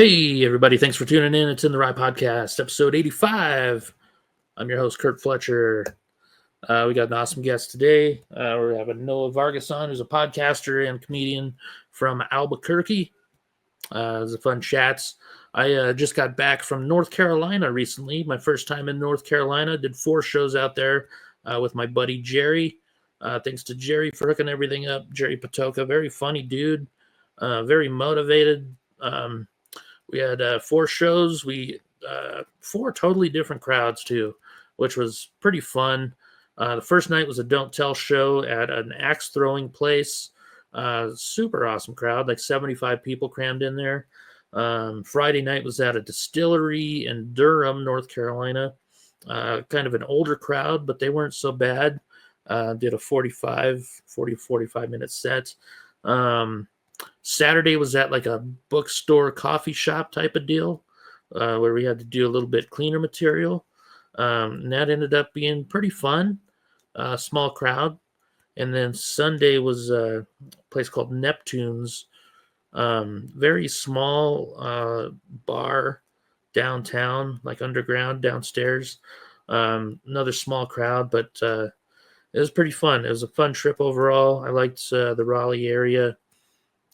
Hey, everybody. Thanks for tuning in. It's In the Rye Podcast, episode 85. I'm your host, Curt Fletcher. We got an awesome guest today. We're having Noah Vargas on, who's a podcaster and comedian from Albuquerque. It was a fun chats. I just got back from North Carolina recently. My first time in North Carolina. Did 4 shows out there with my buddy Jerry. Thanks to Jerry for hooking everything up. Jerry Patoka, very funny dude, very motivated. We had 4 shows. We 4 totally different crowds too, which was pretty fun. The first night was a Don't Tell show at an axe throwing place. Super awesome crowd, like 75 people crammed in there. Friday night was at a distillery in Durham, North Carolina. Kind of an older crowd, but they weren't so bad. Did a 40 to 45 minute set. Saturday was at like a bookstore coffee shop type of deal where we had to do a little bit cleaner material. And that ended up being pretty fun, small crowd. And then Sunday was a place called Neptune's, very small bar downtown, like underground downstairs. Another small crowd, but it was pretty fun. It was a fun trip overall. I liked the Raleigh area.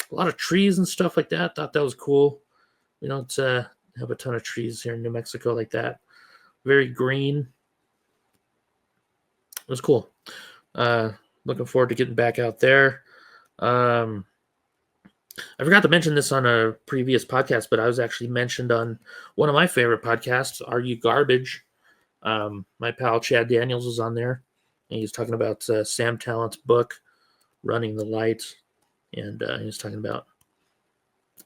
A lot of trees and stuff like that. Thought that was cool. We don't have a ton of trees here in New Mexico like that. Very green. It was cool. Looking forward to getting back out there. I forgot to mention this on a previous podcast, but I was actually mentioned on one of my favorite podcasts, Are You Garbage? My pal Chad Daniels was on there, and he was talking about Sam Tallent's book, Running the Light. And he was talking about,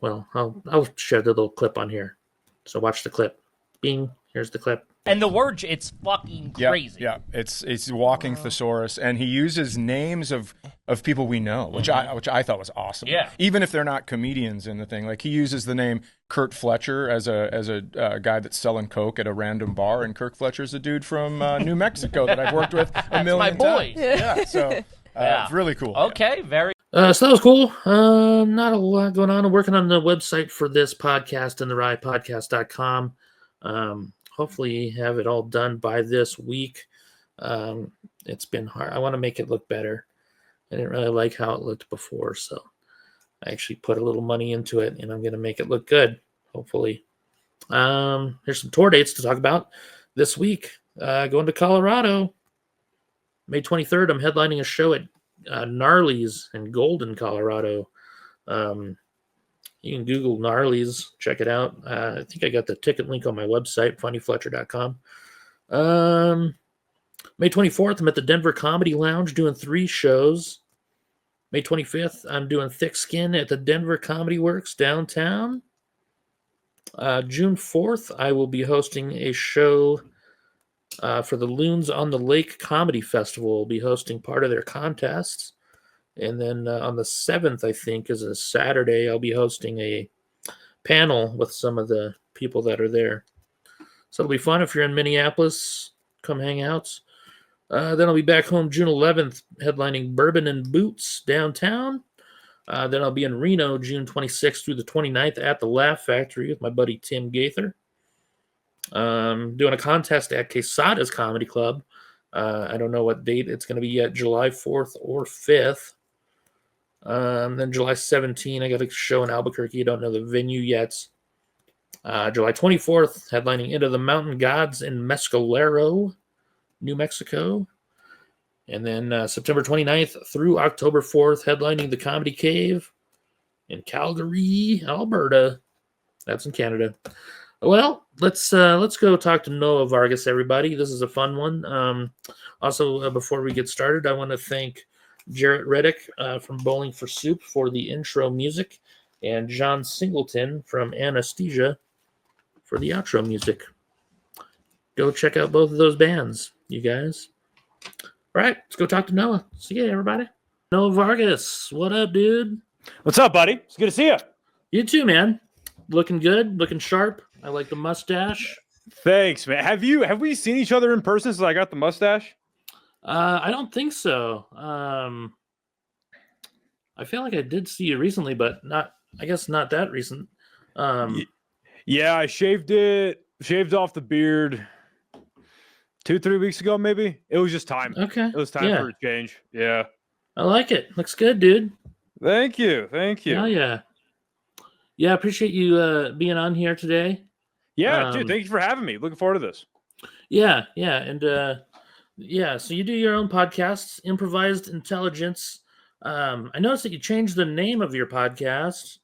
well, I'll share the little clip on here. So watch the clip. Bing, here's the clip. And the word, it's fucking crazy. Yeah. It's walking thesaurus, and he uses names of people we know, which I thought was awesome. Yeah. Even if they're not comedians in the thing, like he uses the name Curt Fletcher as a guy that's selling coke at a random bar, and Curt Fletcher's a dude from New Mexico that I've worked with a million my boy. times. Yeah, so it's really cool. Okay, very. So that was cool. Not a lot going on. I'm working on the website for this podcast, InTheRyePodcast.com. Hopefully have it all done by this week. It's been hard. I want to make it look better. I didn't really like how it looked before, so I actually put a little money into it, and I'm going to make it look good, hopefully. Here's some tour dates to talk about this week. Going to Colorado. May 23rd, I'm headlining a show at Gnarly's in Golden, Colorado. You can Google Gnarly's, check it out. I think I got the ticket link on my website, funnyfletcher.com. May 24th, I'm at the Denver Comedy Lounge doing 3 shows. May 25th, I'm doing Thick Skin at the Denver Comedy Works downtown. June 4th, I will be hosting a show for the Loons on the Lake Comedy Festival. We'll be hosting part of their contests. And then on the 7th, I think, is a Saturday, I'll be hosting a panel with some of the people that are there. So it'll be fun. If you're in Minneapolis, come hang out. Then I'll be back home June 11th, headlining Bourbon and Boots downtown. Then I'll be in Reno June 26th through the 29th at the Laugh Factory with my buddy Tim Gaither. Doing a contest at Quesada's Comedy Club. I don't know what date it's going to be yet, July 4th or 5th. Then July 17th, I got a show in Albuquerque. I don't know the venue yet. July 24th, headlining Into the Mountain Gods in Mescalero, New Mexico. And then September 29th through October 4th, headlining the Comedy Cave in Calgary, Alberta. That's in Canada. Well, let's go talk to Noah Vargas, everybody. This is a fun one. Also, before we get started, I want to thank Jarrett Reddick from Bowling for Soup for the intro music, and John Singleton from Anesthesia for the outro music. Go check out both of those bands, you guys. All right, let's go talk to Noah. See ya, everybody. Noah Vargas, what up, dude? What's up, buddy? It's good to see you. You too, man. Looking good, looking sharp. I like the mustache. Thanks, man. Have we seen each other in person since I got the mustache? I don't think so. I feel like I did see you recently, but I guess not that recent. Yeah, I shaved off the beard 2-3 weeks ago, maybe. It was just time. Okay. It was time for a change. Yeah. I like it. Looks good, dude. Thank you. Hell yeah. Yeah, appreciate you being on here today. Yeah, dude, thank you for having me. Looking forward to this. Yeah, and so you do your own podcasts, Improvised Intelligence. I noticed that you changed the name of your podcast.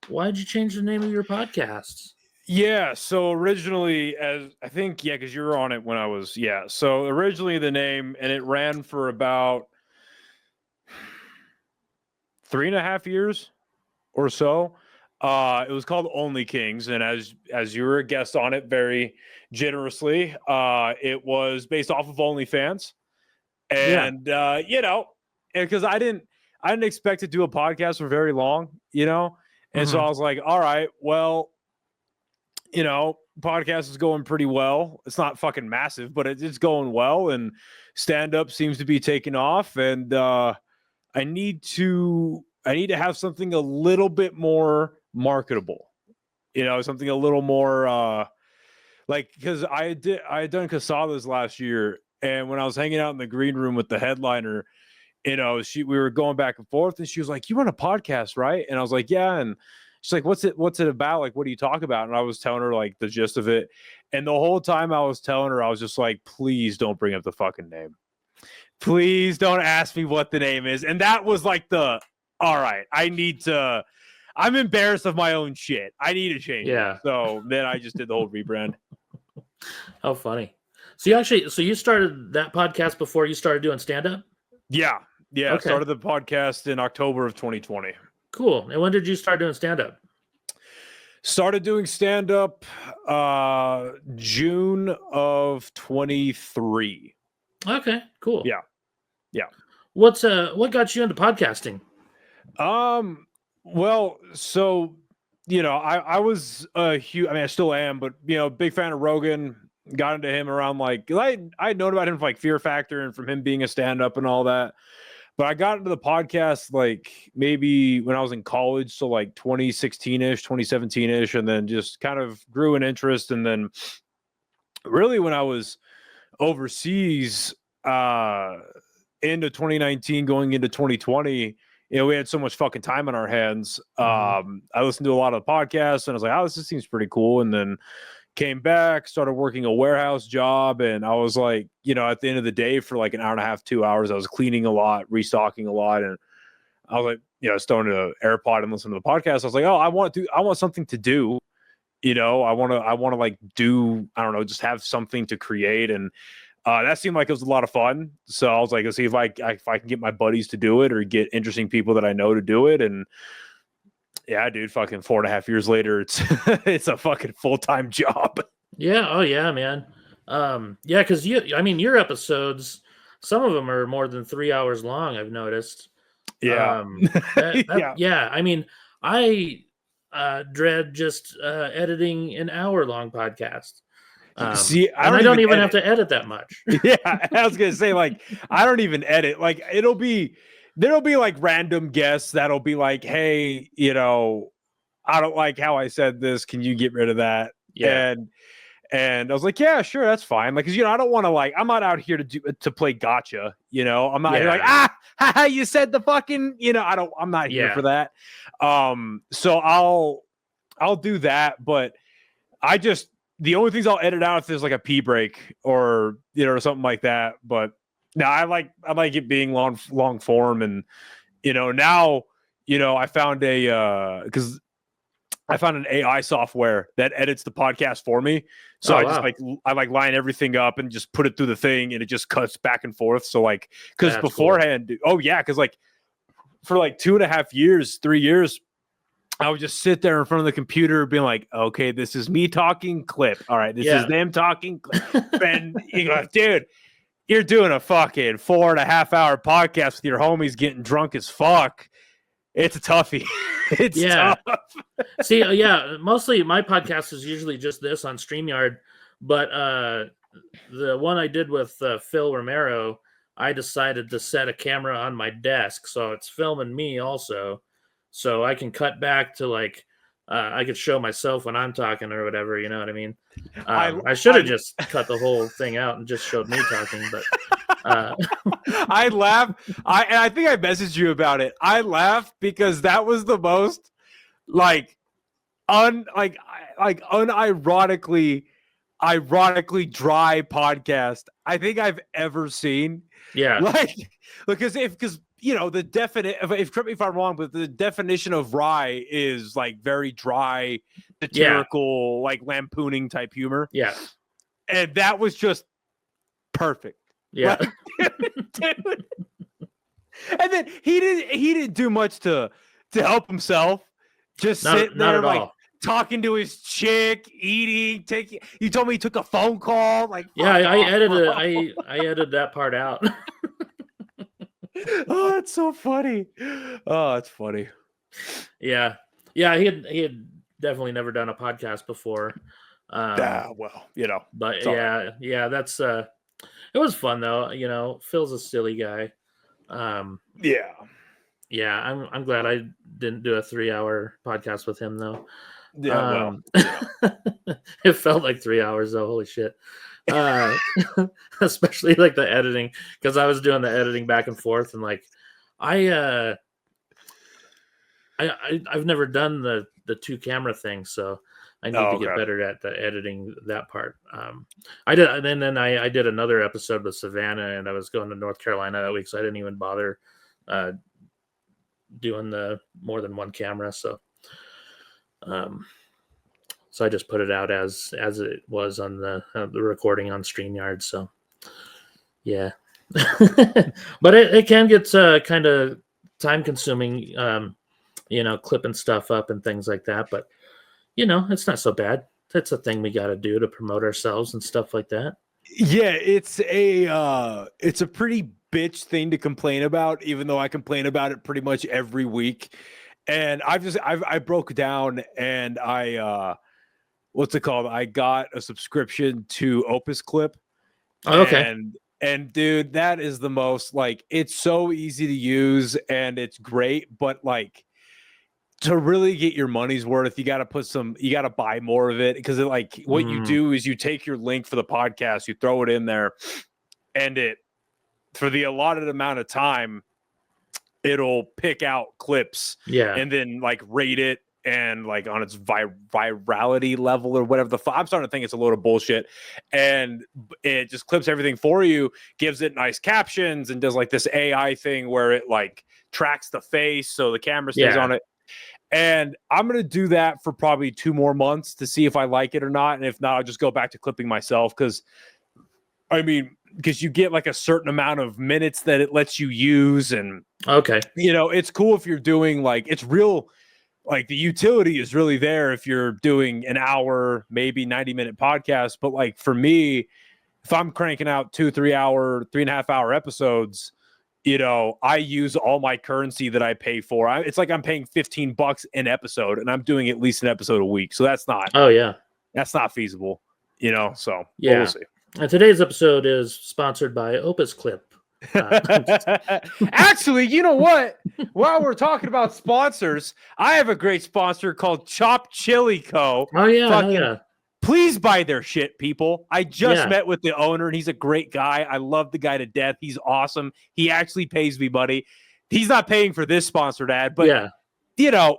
Why did you change the name of your podcast? Yeah, so originally, because you were on it when I was, so originally the name, and it ran for about 3.5 years or so. It was called Only Kings, and as you were a guest on it very generously, it was based off of OnlyFans, and because I didn't expect to do a podcast for very long, and so I was like, all right, well, podcast is going pretty well. It's not fucking massive, but it's going well, and stand up seems to be taking off, and I need to have something a little bit more marketable, something a little more because I had done Casadas last year, and when I was hanging out in the green room with the headliner, we were going back and forth, and she was like, "You run a podcast, right?" And I was like, "Yeah." And she's like, what's it about? Like, what do you talk about? And I was telling her like the gist of it. And the whole time I was telling her, I was just like, please don't bring up the fucking name. Please don't ask me what the name is. And that was like all right, I'm embarrassed of my own shit. I need to change it. So then I just did the whole rebrand. How funny. So you started that podcast before you started doing stand-up? Yeah. Okay. I started the podcast in October of 2020. Cool. And when did you start doing stand-up? Started doing stand-up June of 23. Okay, cool. Yeah. What got you into podcasting? Well, so I was a huge, I still am, but big fan of Rogan. Got into him around like I'd known about him from like Fear Factor and from him being a stand-up and all that. But I got into the podcast like maybe when I was in college, so like 2016-ish, 2017-ish, and then just kind of grew an interest. And then really when I was overseas into 2019, going into 2020, we had so much fucking time on our hands. I listened to a lot of the podcasts, and I was like, oh, this seems pretty cool. And then came back, started working a warehouse job, and I was like, at the end of the day for like an hour and a half, 2 hours, I was cleaning a lot, restocking a lot, and I was like, throwing an AirPod and listening to the podcast. I was like, oh, I want something to do, I want to like do, I don't know, just have something to create, and that seemed like it was a lot of fun. So I was like, let's see if I can get my buddies to do it or get interesting people that I know to do it, and yeah, dude, fucking 4.5 years later, it's a fucking full-time job. Yeah. Oh yeah, man. Yeah, because your episodes, some of them are more than 3 hours long, I've noticed. Yeah. Yeah. I dread just editing an hour-long podcast. See, I don't even have to edit that much. Yeah, I was gonna say, like, I don't even edit. Like, there'll be like random guests that'll be like, hey, I don't like how I said this. Can you get rid of that? Yeah. And I was like, yeah, sure, that's fine. Like, cause I don't want to I'm not out here to play gotcha. I'm not here like, you said the fucking, I'm not here for that. So I'll do that, but the only things I'll edit out if there's like a pee break or or something like that. But no, I like it being long form, and now I found because I found an AI software that edits the podcast for me. So I line everything up and just put it through the thing, and it just cuts back and forth. So like, because beforehand, because like for like 2.5 years, 3 years, I would just sit there in front of the computer being like, okay, this is me talking clip. All right, this is them talking clip. And you go, dude, you're doing a fucking 4.5 hour podcast with your homies getting drunk as fuck. It's a toughie. It's tough. See, mostly my podcast is usually just this on StreamYard, but the one I did with Phil Romero, I decided to set a camera on my desk, so it's filming me also. So I can cut back to like I could show myself when I'm talking or whatever. You know what I mean? I- I should have I- just cut the whole thing out and just showed me talking, but. I laugh. I think I messaged you about it. I laugh because that was the most unironically dry podcast I think I've ever seen. Yeah. Like, because you know the definite. If correct me if I'm wrong, but the definition of wry is like very dry, satirical, like lampooning type humor. Yeah. And that was just perfect. Yeah. Dude. And then he didn't do much to help himself. Just sitting not there at like all. talking to his chick, eating, taking. You told me he took a phone call. Like, Yeah, fuck I off, edited bro. I edited that part out. Oh, that's so funny. Oh, it's funny. Yeah. Yeah, he had definitely never done a podcast before. Well, you know. But it's all right. yeah, that's it was fun though. You know, Phil's a silly guy. Yeah. Yeah, I'm glad I didn't do a 3-hour podcast with him though. Yeah. It felt like 3 hours though. Holy shit. Especially like the editing, because I was doing the editing back and forth, and like I've never done the 2-camera thing, so I need to get better at the editing that part. I did, and then I did another episode with Savannah, and I was going to North Carolina that week, so I didn't even bother doing the more than one camera. So I just put it out as it was on the recording on StreamYard. So yeah, but it can get kind of time consuming, you know, clipping stuff up and things like that. But you know, it's not so bad. That's a thing we got to do to promote ourselves and stuff like that. Yeah, it's a pretty bitch thing to complain about, even though I complain about it pretty much every week. And I broke down and what's it called? I got a subscription to Opus Clip. Oh, okay. And dude, that is the most, like, it's so easy to use and it's great, but like to really get your money's worth, you got to buy more of it, because like what you do is you take your link for the podcast, you throw it in there, and it, for the allotted amount of time, it'll pick out clips, and then like rate it and like on its virality level or whatever I'm starting to think it's a load of bullshit, and it just clips everything for you, gives it nice captions, and does like this AI thing where it like tracks the face so the camera stays on it. And I'm going to do that for probably 2 more months to see if I like it or not. And if not, I'll just go back to clipping myself. Because you get like a certain amount of minutes that it lets you use. And, you know, it's cool if you're doing like, it's real, like the utility is really there if you're doing an hour, maybe 90-minute podcast. But like for me, if I'm cranking out 2-3 hour, 3.5 hour episodes, you know, I use all my currency that I pay for. It's like I'm paying $15 an episode, and I'm doing at least an episode a week. So that's not. That's not feasible. You know. So we'll see. And today's episode is sponsored by Opus Clip. Actually, you know what? While we're talking about sponsors, I have a great sponsor called Chop Chili Co. Oh yeah. Please buy their shit, people. I just met with the owner, and he's a great guy. I love the guy to death. He's awesome. He actually pays me, buddy. He's not paying for this sponsored ad, but you know,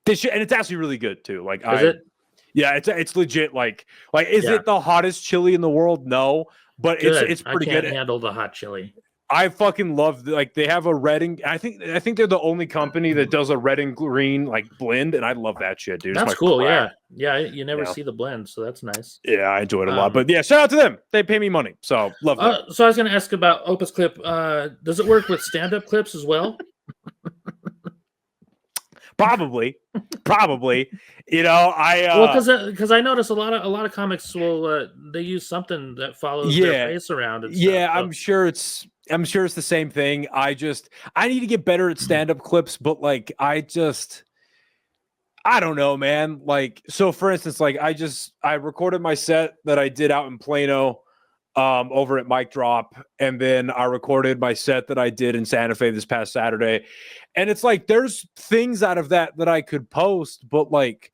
this shit, and it's actually really good too. Like, it's legit. Like, is it the hottest chili in the world? No, but it's pretty good. I can't handle the hot chili. I fucking love, like, they have a red and I think they're the only company that does a red and green like blend, and I love that shit, dude. That's cool. Crap. Yeah. You never see the blend, so that's nice. Yeah, I enjoy it a lot. But yeah, shout out to them. They pay me money, so love them. So I was going to ask about Opus Clip. Does it work with stand-up clips as well? Probably. You know, because I notice a lot of comics will they use something that follows their face around. And stuff, so. I'm sure it's the same thing. I need to get better at stand-up clips, but like I don't know, man. Like, so for instance, like I recorded my set that I did out in Plano over at Mic Drop, and then I recorded my set that I did in Santa Fe this past Saturday. And it's like there's things out of that I could post, but like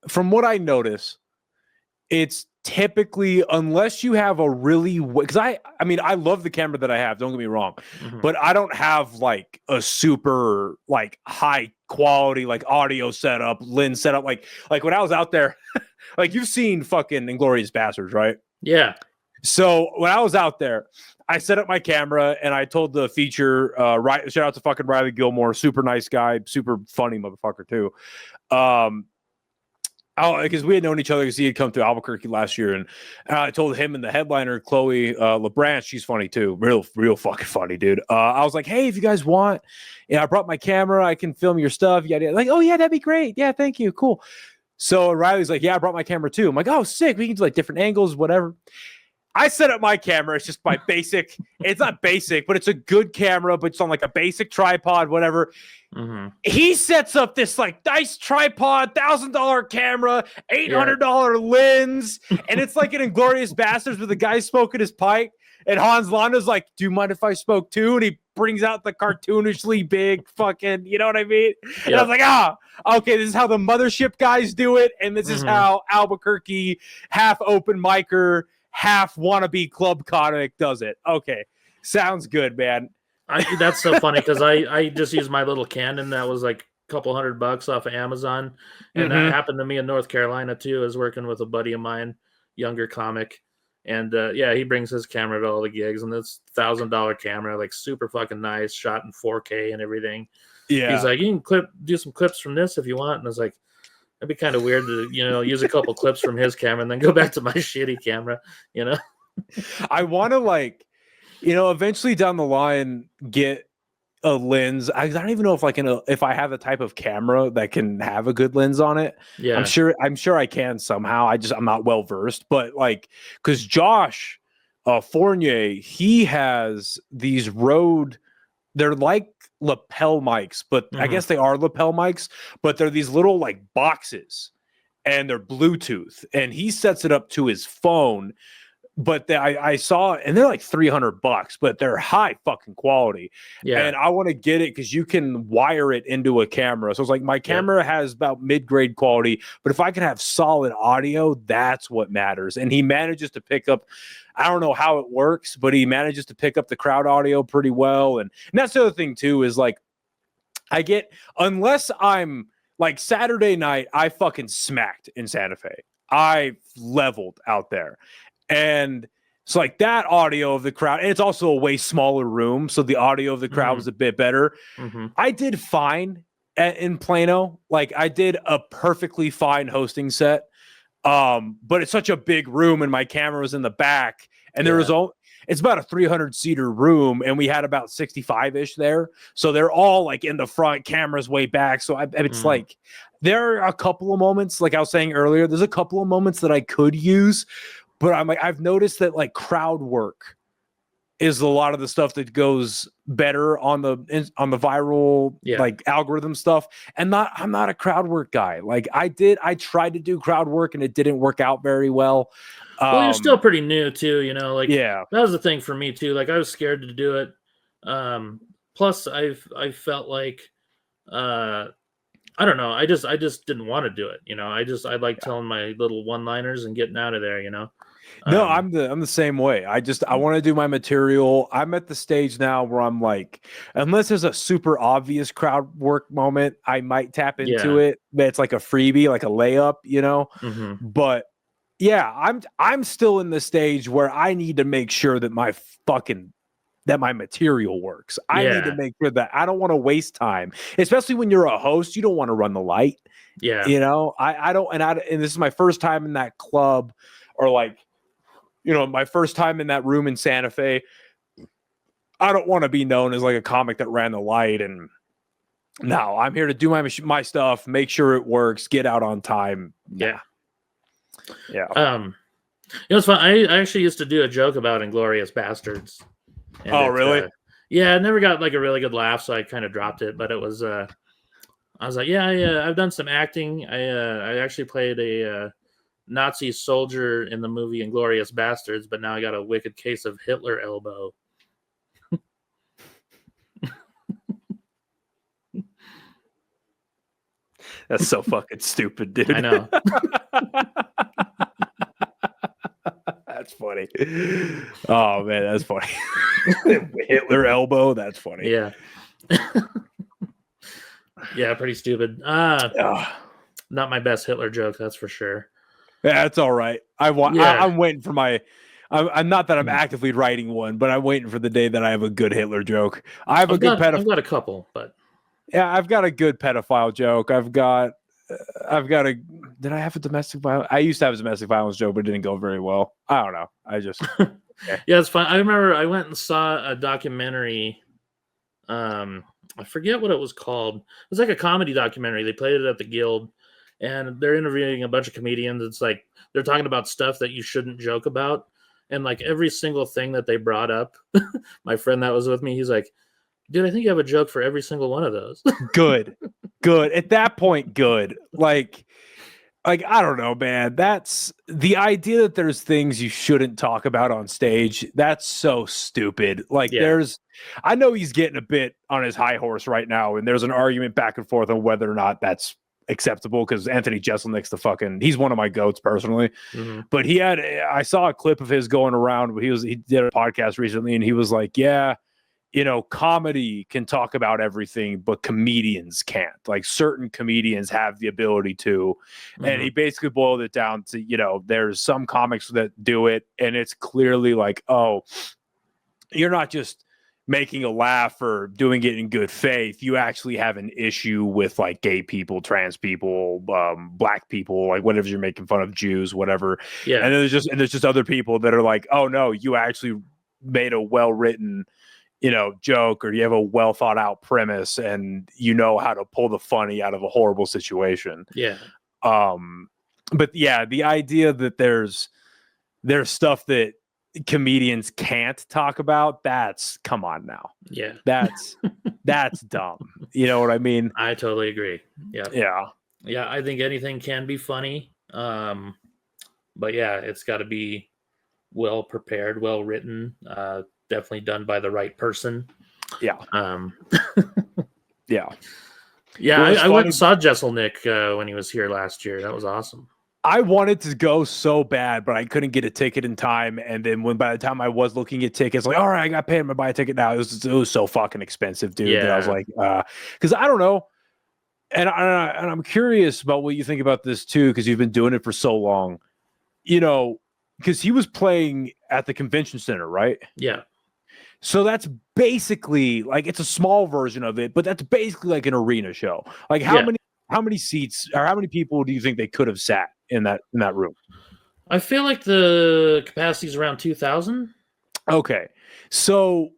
from what I notice, it's typically, unless you have a really, because I mean I love the camera that I have, don't get me wrong, but I don't have like a super like high quality like audio setup, lens setup, like when I was out there. Like you've seen fucking Inglourious Bastards, right? Yeah. So when I was out there, I set up my camera and I told the feature, shout out to fucking Riley Gilmore, super nice guy, super funny motherfucker too. Because we had known each other because he had come to Albuquerque last year, and I told him and the headliner Chloe LeBranch, she's funny too, real fucking funny, dude. I was like, hey, if you guys want, I brought my camera, I can film your stuff. Yeah, like, oh yeah, that'd be great. Yeah, thank you, cool. So Riley's like, yeah, I brought my camera too. I'm like, oh, sick. We can do like different angles, whatever. I set up my camera. It's just my basic. It's not basic, but it's a good camera, but it's on like a basic tripod, whatever. He sets up this like nice tripod, $1,000 camera, $800 lens, and it's like an Inglourious Bastards with the guy smoking his pipe. And Hans Landa's like, do you mind if I smoke too? And he brings out the cartoonishly big fucking, you know what I mean? And I was like, okay, this is how the mothership guys do it. And this is how Albuquerque, half open micer, half wannabe club comic does it. Okay, sounds good, man. That's so funny because I just used my little Canon that was like a couple $100 off of Amazon. And that happened to me in North Carolina too. I was working with a buddy of mine, younger comic. And he brings his camera to all the gigs, and this $1,000 camera, like super fucking nice, shot in 4K and everything. Yeah, he's like, you can do some clips from this if you want, and I was like, it'd be kind of weird to use a couple clips from his camera and then go back to my shitty camera. I want to eventually down the line get a lens. I don't even know if I have the type of camera that can have a good lens on it. Yeah, I'm sure I can somehow. I'm not well versed, but because Josh Fournier, he has these Rode. They're like lapel mics, but I guess they are lapel mics, but they're these little like boxes, and they're Bluetooth, and he sets it up to his phone. But I saw, and they're like $300, but they're high fucking quality. Yeah. And I want to get it because you can wire it into a camera. So it's like my camera has about mid-grade quality, but if I can have solid audio, that's what matters. And he manages to pick up, I don't know how it works, but he manages to pick up the crowd audio pretty well. And that's the other thing too, is like, unless I'm like Saturday night, I fucking smacked in Santa Fe. I leveled out there. And it's like that audio of the crowd, and it's also a way smaller room, so the audio of the crowd was a bit better. I did fine in Plano. Like I did a perfectly fine hosting set, but it's such a big room, and my camera was in the back, and there was it's about a 300-seater room, and we had about 65-ish there, so they're all like in the front, cameras way back. So it's like there are a couple of moments, like I was saying earlier, there's a couple of moments that I could use. But I'm like, I've noticed that like crowd work is a lot of the stuff that goes better on the viral like algorithm stuff. And I'm not a crowd work guy. Like I tried to do crowd work and it didn't work out very well. Well, you're still pretty new too, like that was the thing for me too. Like I was scared to do it. Plus I felt like I don't know. I just didn't want to do it. I like telling my little one-liners and getting out of there, No, I'm the same way. I want to do my material. I'm at the stage now where I'm like, unless there's a super obvious crowd work moment, I might tap into it. But it's like a freebie, like a layup, But yeah, I'm still in the stage where I need to make sure that my material works. I need to make sure that I don't want to waste time, especially when you're a host. You don't want to run the light. Yeah, I don't, and this is my first time in that club, or like. My first time in that room in Santa Fe. I don't want to be known as like a comic that ran the light. And no, I'm here to do my stuff, make sure it works, get out on time. Yeah. It's fun. I actually used to do a joke about Inglourious Bastards. Really? I never got like a really good laugh, so I kind of dropped it. But it was, I was like, I've done some acting. I actually played a Nazi soldier in the movie Inglourious Bastards, but now I got a wicked case of Hitler elbow. That's so fucking stupid, dude. I know. That's funny. Oh man, that's funny. Hitler elbow. That's funny. Yeah. Yeah, pretty stupid. Not my best Hitler joke, that's for sure. Yeah, that's all right. I'm waiting for my. I'm not that I'm actively writing one, but I'm waiting for the day that I have a good Hitler joke. I've got a couple, but yeah, I've got a good pedophile joke. I've got a. Did I have a domestic violence? I used to have a domestic violence joke, but it didn't go very well. I don't know. I just. Yeah, it's fine. I remember I went and saw a documentary. I forget what it was called. It was like a comedy documentary. They played it at the Guild, and they're interviewing a bunch of comedians. It's like they're talking about stuff that you shouldn't joke about, and like every single thing that they brought up. My friend that was with me, he's like, "Dude, I think you have a joke for every single one of those." Good. At that point, good. Like I don't know, man. That's the idea that there's things you shouldn't talk about on stage. That's so stupid. Like I know he's getting a bit on his high horse right now, and there's an argument back and forth on whether or not that's acceptable because Anthony Jeselnik's he's one of my goats personally. Mm-hmm. But I saw a clip of his going around. He did a podcast recently, and he was like, yeah, comedy can talk about everything, but comedians can't. Like certain comedians have the ability to. Mm-hmm. And he basically boiled it down to, there's some comics that do it, and it's clearly like, oh, you're not just making a laugh or doing it in good faith. You actually have an issue with like gay people, trans people, black people, like whatever you're making fun of, Jews, whatever. Yeah. And there's just other people that are like, oh no, you actually made a well-written joke, or you have a well thought out premise, and you know how to pull the funny out of a horrible situation. Yeah. But yeah, the idea that there's stuff that comedians can't talk about, come on now. Yeah. That's dumb. You know what I mean? I totally agree. Yeah. Yeah. Yeah. I think anything can be funny. But yeah, it's got to be well prepared, well written, definitely done by the right person. Yeah. Yeah. Yeah. I went and saw Jeselnik when he was here last year. That was awesome. I wanted to go so bad, but I couldn't get a ticket in time. And then by the time I was looking at tickets, like, all right, I got paid. I'm gonna buy a ticket now. It was so fucking expensive, dude. Yeah. That I was like, because I don't know. And I'm curious about what you think about this too, because you've been doing it for so long. Because he was playing at the convention center, right? Yeah. So that's basically like, it's a small version of it, but that's basically like an arena show. Like how many seats or how many people do you think they could have sat in that room? I feel like the capacity is around 2,000. Okay. So,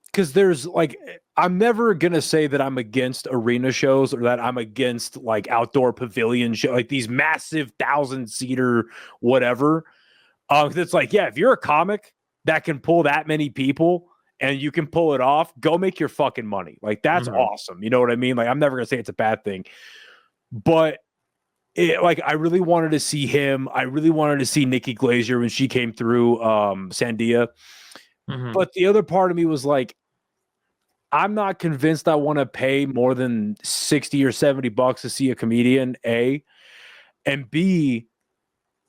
because there's like, I'm never going to say that I'm against arena shows or that I'm against like outdoor pavilion show, like these massive 1,000-seater whatever. It's like, yeah, if you're a comic that can pull that many people and you can pull it off, go make your fucking money. Like, that's awesome. You know what I mean? Like, I'm never going to say it's a bad thing. But, I really wanted to see him. I really wanted to see Nikki Glaser when she came through Sandia. Mm-hmm. But the other part of me was like, I'm not convinced I want to pay more than $60 or $70 to see a comedian, A. And B,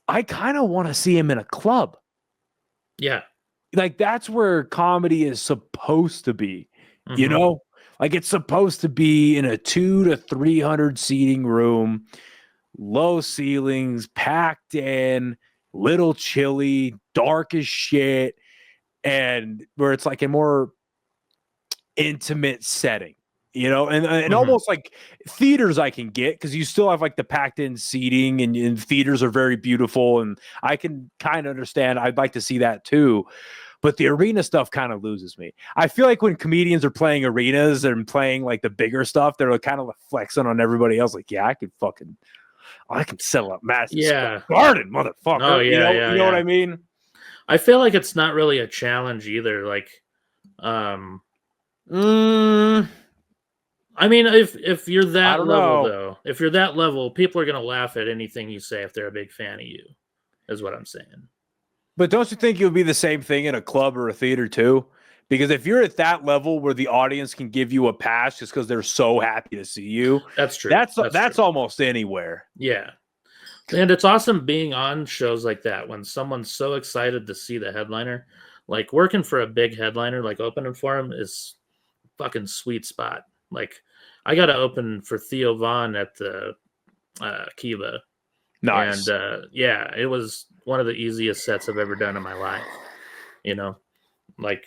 I kind of want to see him in a club. Yeah. Like, that's where comedy is supposed to be, Like, it's supposed to be in a 200 to 300 seating room, low ceilings, packed in, little chilly, dark as shit, and where it's like a more intimate setting, and almost like theaters I can get, because you still have like the packed in seating, and theaters are very beautiful, and I can kind of understand. I'd like to see that too. But the arena stuff kind of loses me. I feel like when comedians are playing arenas and playing like the bigger stuff, they're kind of like flexing on everybody else. Like, yeah, I can settle up Madison Square Garden, motherfucker. Oh, yeah, you know what I mean? I feel like it's not really a challenge either. Like, I I mean, if you're that don't level, know. though, if you're that level, people are gonna laugh at anything you say if they're a big fan of you. Is what I'm saying. But don't you think it would be the same thing in a club or a theater too? Because if you're at that level where the audience can give you a pass just because they're so happy to see you, That's true. that's true. almost anywhere. Yeah. And it's awesome being on shows like that when someone's so excited to see the headliner. Like working for a big headliner, like opening for him, is fucking sweet spot. Like I got to open for Theo Vaughn at the Kiva. Nice. And yeah, it was one of the easiest sets I've ever done in my life. You know, like,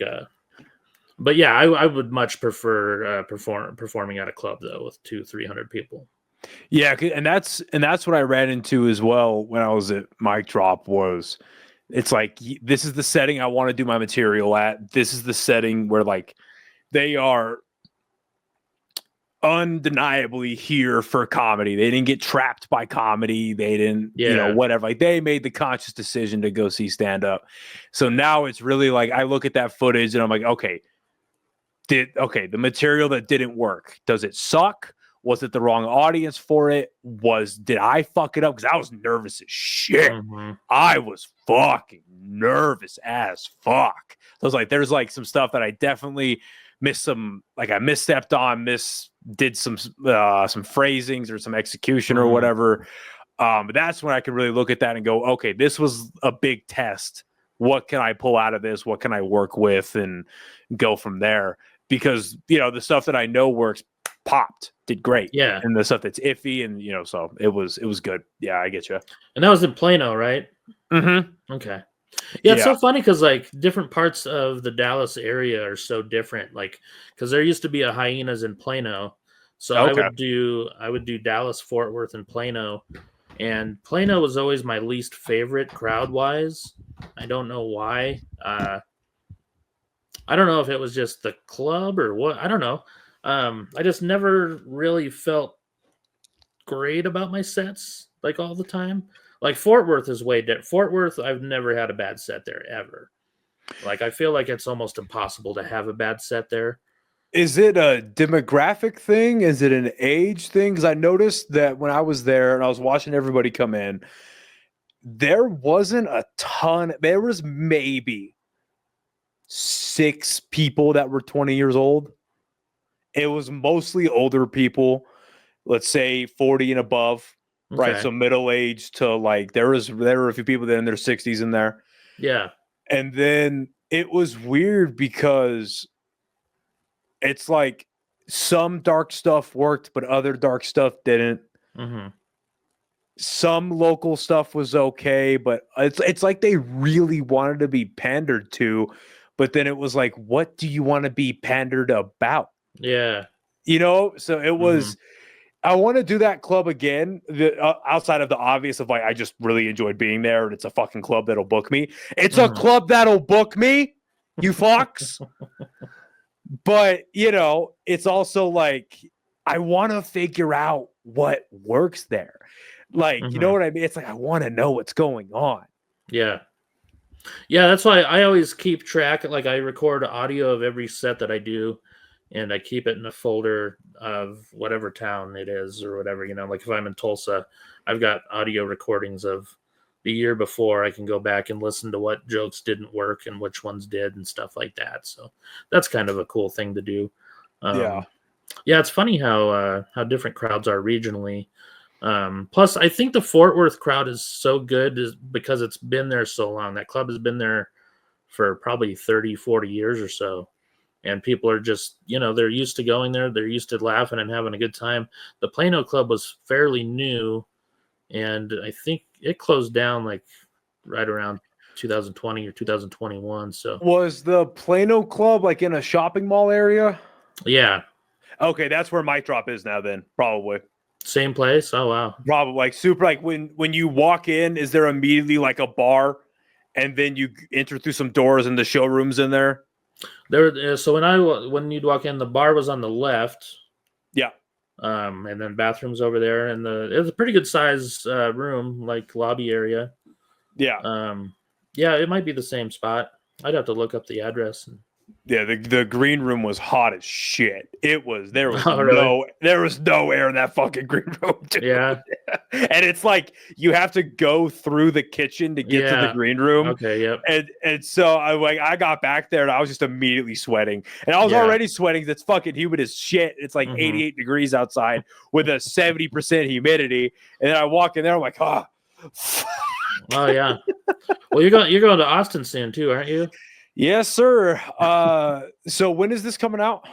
but yeah, I would much prefer performing at a club though with 200-300 people. Yeah, and that's what I ran into as well when I was at Mic Drop. Was it's like, this is the setting I want to do my material at. This is the setting where like they are undeniably here for comedy. They didn't get trapped by comedy. They didn't, whatever. Like they made the conscious decision to go see stand up. So now it's really like I look at that footage and I'm like, okay, the material that didn't work, does it suck? Was it the wrong audience for it? Did I fuck it up? Because I was nervous as shit. Mm-hmm. I was fucking nervous as fuck. So I was like, there's like some stuff that I definitely missed some, like I misstepped on, did some phrasings or some execution or whatever. But that's when I could really look at that and go, okay, this was a big test. What can I pull out of this? What can I work with and go from there? Because, the stuff that I know works popped, did great. Yeah. And the stuff that's iffy and, so it was good. Yeah, I get you. And that was in Plano, right? Mm-hmm. Okay. Yeah, it's so funny because like different parts of the Dallas area are so different. Like, because there used to be a Hyenas in Plano, so I would do Dallas, Fort Worth, and Plano, and Plano was always my least favorite crowd wise. I don't know why. I don't know if it was just the club or what. I don't know. I just never really felt great about my sets like all the time. Like Fort Worth is way different. Fort Worth, I've never had a bad set there ever. Like I feel like it's almost impossible to have a bad set there. Is it a demographic thing? Is it an age thing? Because I noticed that when I was there and I was watching everybody come in, there wasn't a ton. There was maybe 6 people that were 20 years old. It was mostly older people, let's say 40 and above. Okay. Right, so middle age to like there were a few people there in their 60s in there. Yeah. And then it was weird because it's like some dark stuff worked, but other dark stuff didn't. Mm-hmm. Some local stuff was okay, but it's like they really wanted to be pandered to, but then it was like, what do you want to be pandered about? Yeah. So it was. I want to do that club again, outside of the obvious of like, I just really enjoyed being there and it's a fucking club that'll book me. It's a club that'll book me, you fucks. But, it's also like, I want to figure out what works there. Like, you know what I mean? It's like, I want to know what's going on. Yeah. Yeah, that's why I always keep track. Like I record audio of every set that I do. And I keep it in a folder of whatever town it is or whatever, like if I'm in Tulsa, I've got audio recordings of the year before. I can go back and listen to what jokes didn't work and which ones did and stuff like that. So that's kind of a cool thing to do. Yeah, it's funny how different crowds are regionally. Plus, I think the Fort Worth crowd is so good because it's been there so long. That club has been there for probably 30, 40 years or so. And people are just, they're used to going there. They're used to laughing and having a good time. The Plano Club was fairly new, and I think it closed down like right around 2020 or 2021. So was the Plano Club like in a shopping mall area? Yeah. Okay, that's where Mic Drop is now. Then probably same place. Oh wow. Probably like super. Like when you walk in, is there immediately like a bar, and then you enter through some doors and the showroom's in there? So when you'd walk in, the bar was on the left. Yeah. And then bathrooms over there, and it was a pretty good size room, like lobby area. Yeah. Yeah, it might be the same spot. I'd have to look up the address. Yeah, the green room was hot as shit. There was Oh, really? there was no air in that fucking green room, dude. Yeah. And it's like you have to go through the kitchen to get to the Yeah. green room. Okay. Yep. And so I got back there and I was just immediately sweating. And I was Yeah. already sweating. It's fucking humid as shit. It's like Mhm. 88 degrees outside with a 70% humidity. And then I walk in there, I'm like, oh. Oh yeah. Well, you're going to Austin soon too, aren't you? Yes, sir. So when is this coming out?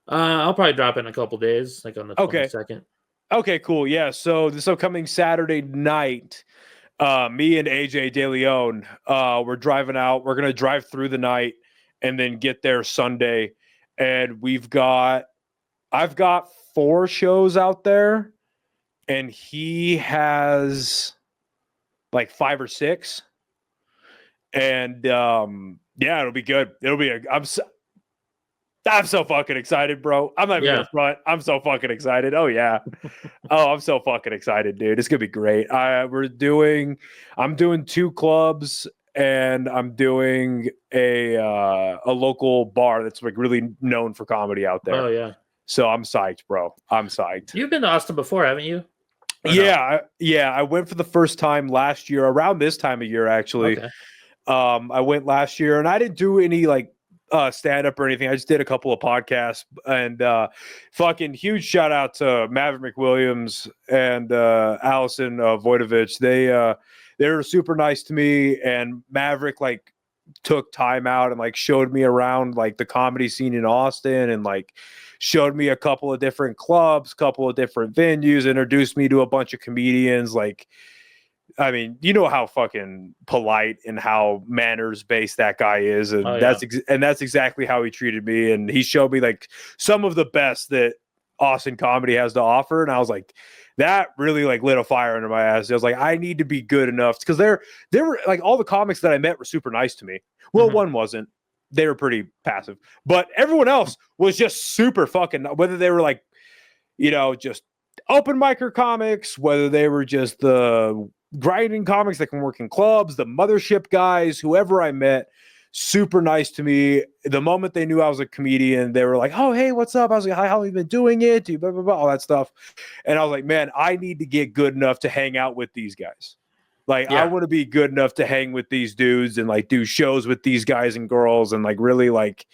I'll probably drop it in a couple days, like on the Okay. 22nd. Okay, cool. Yeah. So this upcoming Saturday night, me and AJ De Leon, we're driving out. We're gonna drive through the night and then get there Sunday. And I've got 4 shows out there, and he has like 5 or 6. And yeah, it'll be good. I'm so fucking excited, bro. I'm not even gonna front. I'm so fucking excited. Oh yeah. Oh, I'm so fucking excited, dude. It's gonna be great. I'm doing 2 clubs, and I'm doing a local bar that's like really known for comedy out there. Oh yeah. So I'm psyched, bro. I'm psyched. You've been to Austin before, haven't you? Or no? Yeah. I went for the first time last year, around this time of year, actually. Okay. I went last year, and I didn't do any like stand up or anything. I just did a couple of podcasts, and fucking huge shout out to Maverick McWilliams and Allison Voidovich. They're super nice to me, and Maverick like took time out and like showed me around like the comedy scene in Austin, and like showed me a couple of different clubs, couple of different venues, introduced me to a bunch of comedians. Like, I mean, you know how fucking polite and how manners based that guy is, and that's exactly how he treated me. And he showed me like some of the best that Austin comedy has to offer, and I was like, that really like lit a fire under my ass. I was like, I need to be good enough, because they were like, all the comics that I met were super nice to me. Well, one wasn't. They were pretty passive, but everyone else was just super fucking. Whether they were like, you know, just open micer comics, whether they were just the grinding comics that can work in clubs, the mothership guys, whoever I met, super nice to me. The moment they knew I was a comedian, they were like, oh, hey, what's up? I was like, hi, how have you been doing it? Blah, blah, blah, all that stuff. And I was like, man, I need to get good enough to hang out with these guys. Like, I want to be good enough to hang with these dudes and like do shows with these guys and girls, and like really like,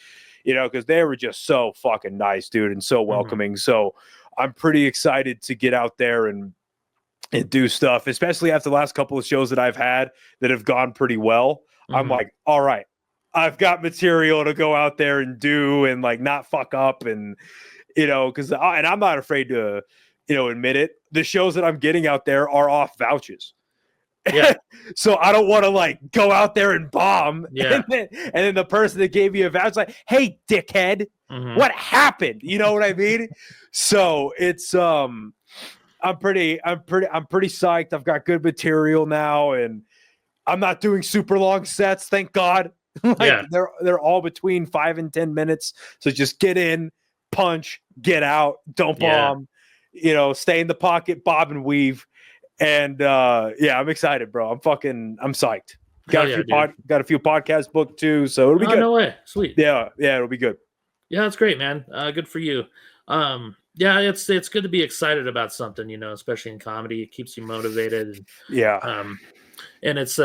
you know, because they were just so fucking nice, dude, and so welcoming. So I'm pretty excited to get out there and do stuff, especially after the last couple of shows that I've had that have gone pretty well. I'm like, all right, I've got material to go out there and do, and like not fuck up, and you know, because and I'm not afraid to, you know, admit it. The shows that I'm getting out there are off vouches. Yeah. So I don't want to like go out there and bomb. Yeah. And then the person that gave me a voucher like, hey, dickhead, what happened? You know what I mean? So it's I'm pretty psyched. I've got good material now, and I'm not doing super long sets, thank God. Like they're all between 5 and 10 minutes. So just get in, punch, get out, don't bomb, you know, stay in the pocket, bob and weave. And yeah, I'm excited, bro. I'm psyched. Got a few podcasts booked too, so it'll be good. No way. Sweet. Yeah, it'll be good. Yeah, that's great, man. Good for you. Yeah, it's good to be excited about something, you know, especially in comedy. It keeps you motivated. And, and it's you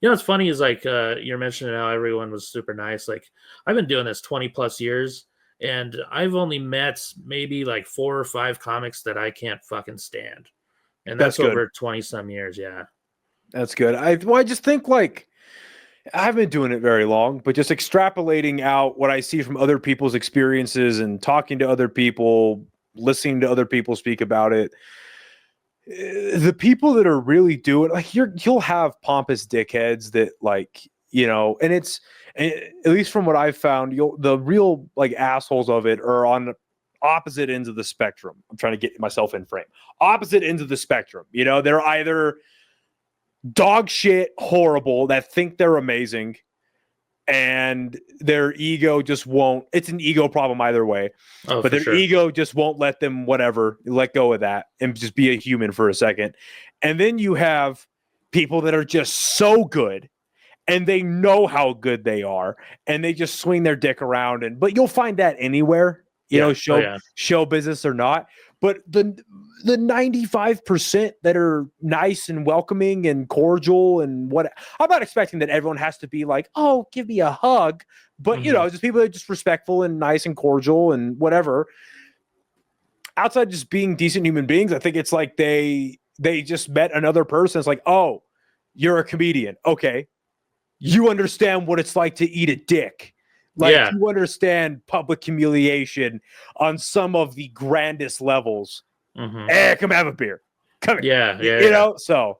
know, what's funny is like you're mentioning how everyone was super nice. Like, I've been doing this 20 plus years, and I've only met maybe like 4 or 5 comics that I can't fucking stand. And that's over 20 some years. Yeah. That's good. I just think like, I haven't been doing it very long, but just extrapolating out what I see from other people's experiences and talking to other people, listening to other people speak about it. The people that are really doing, like, you'll have pompous dickheads that, like, you know, and it's, at least from what I've found, the real like assholes of it are on opposite ends of the spectrum. I'm trying to get myself in frame. Opposite ends of the spectrum. You know, they're either dog shit horrible that think they're amazing, and their ego just won't. It's an ego problem either way. But their ego just won't let them let go of that and just be a human for a second. And then you have people that are just so good and they know how good they are, and they just swing their dick around. But you'll find that anywhere, you know, show business or not. But the 95% that are nice and welcoming and cordial and what, I'm not expecting that everyone has to be like, oh, give me a hug, but you know, just people that are just respectful and nice and cordial and whatever. Outside just being decent human beings, I think it's like they just met another person. It's like, oh, you're a comedian. Okay. You understand what it's like to eat a dick. Like, you understand public humiliation on some of the grandest levels. Hey, come have a beer. Come here. You know, so.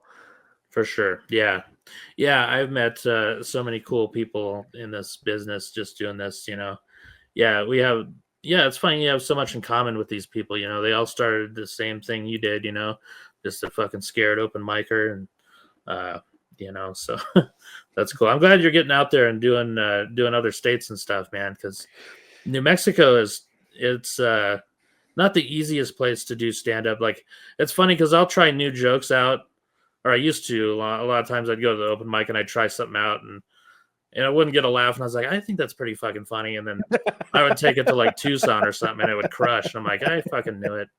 For sure. Yeah. Yeah, I've met so many cool people in this business just doing this, you know. Yeah, it's funny. You have so much in common with these people, you know. They all started the same thing you did, you know, just a fucking scared open micer. And, you know, so that's cool. I'm glad you're getting out there and doing other states and stuff, man, because New Mexico it's not the easiest place to do stand-up. Like, it's funny because I'll try new jokes out, or I used to. A lot of times I'd go to the open mic and I'd try something out, and I wouldn't get a laugh, and I was like, I think that's pretty fucking funny. And then I would take it to like Tucson or something, and it would crush. And I'm like, I fucking knew it.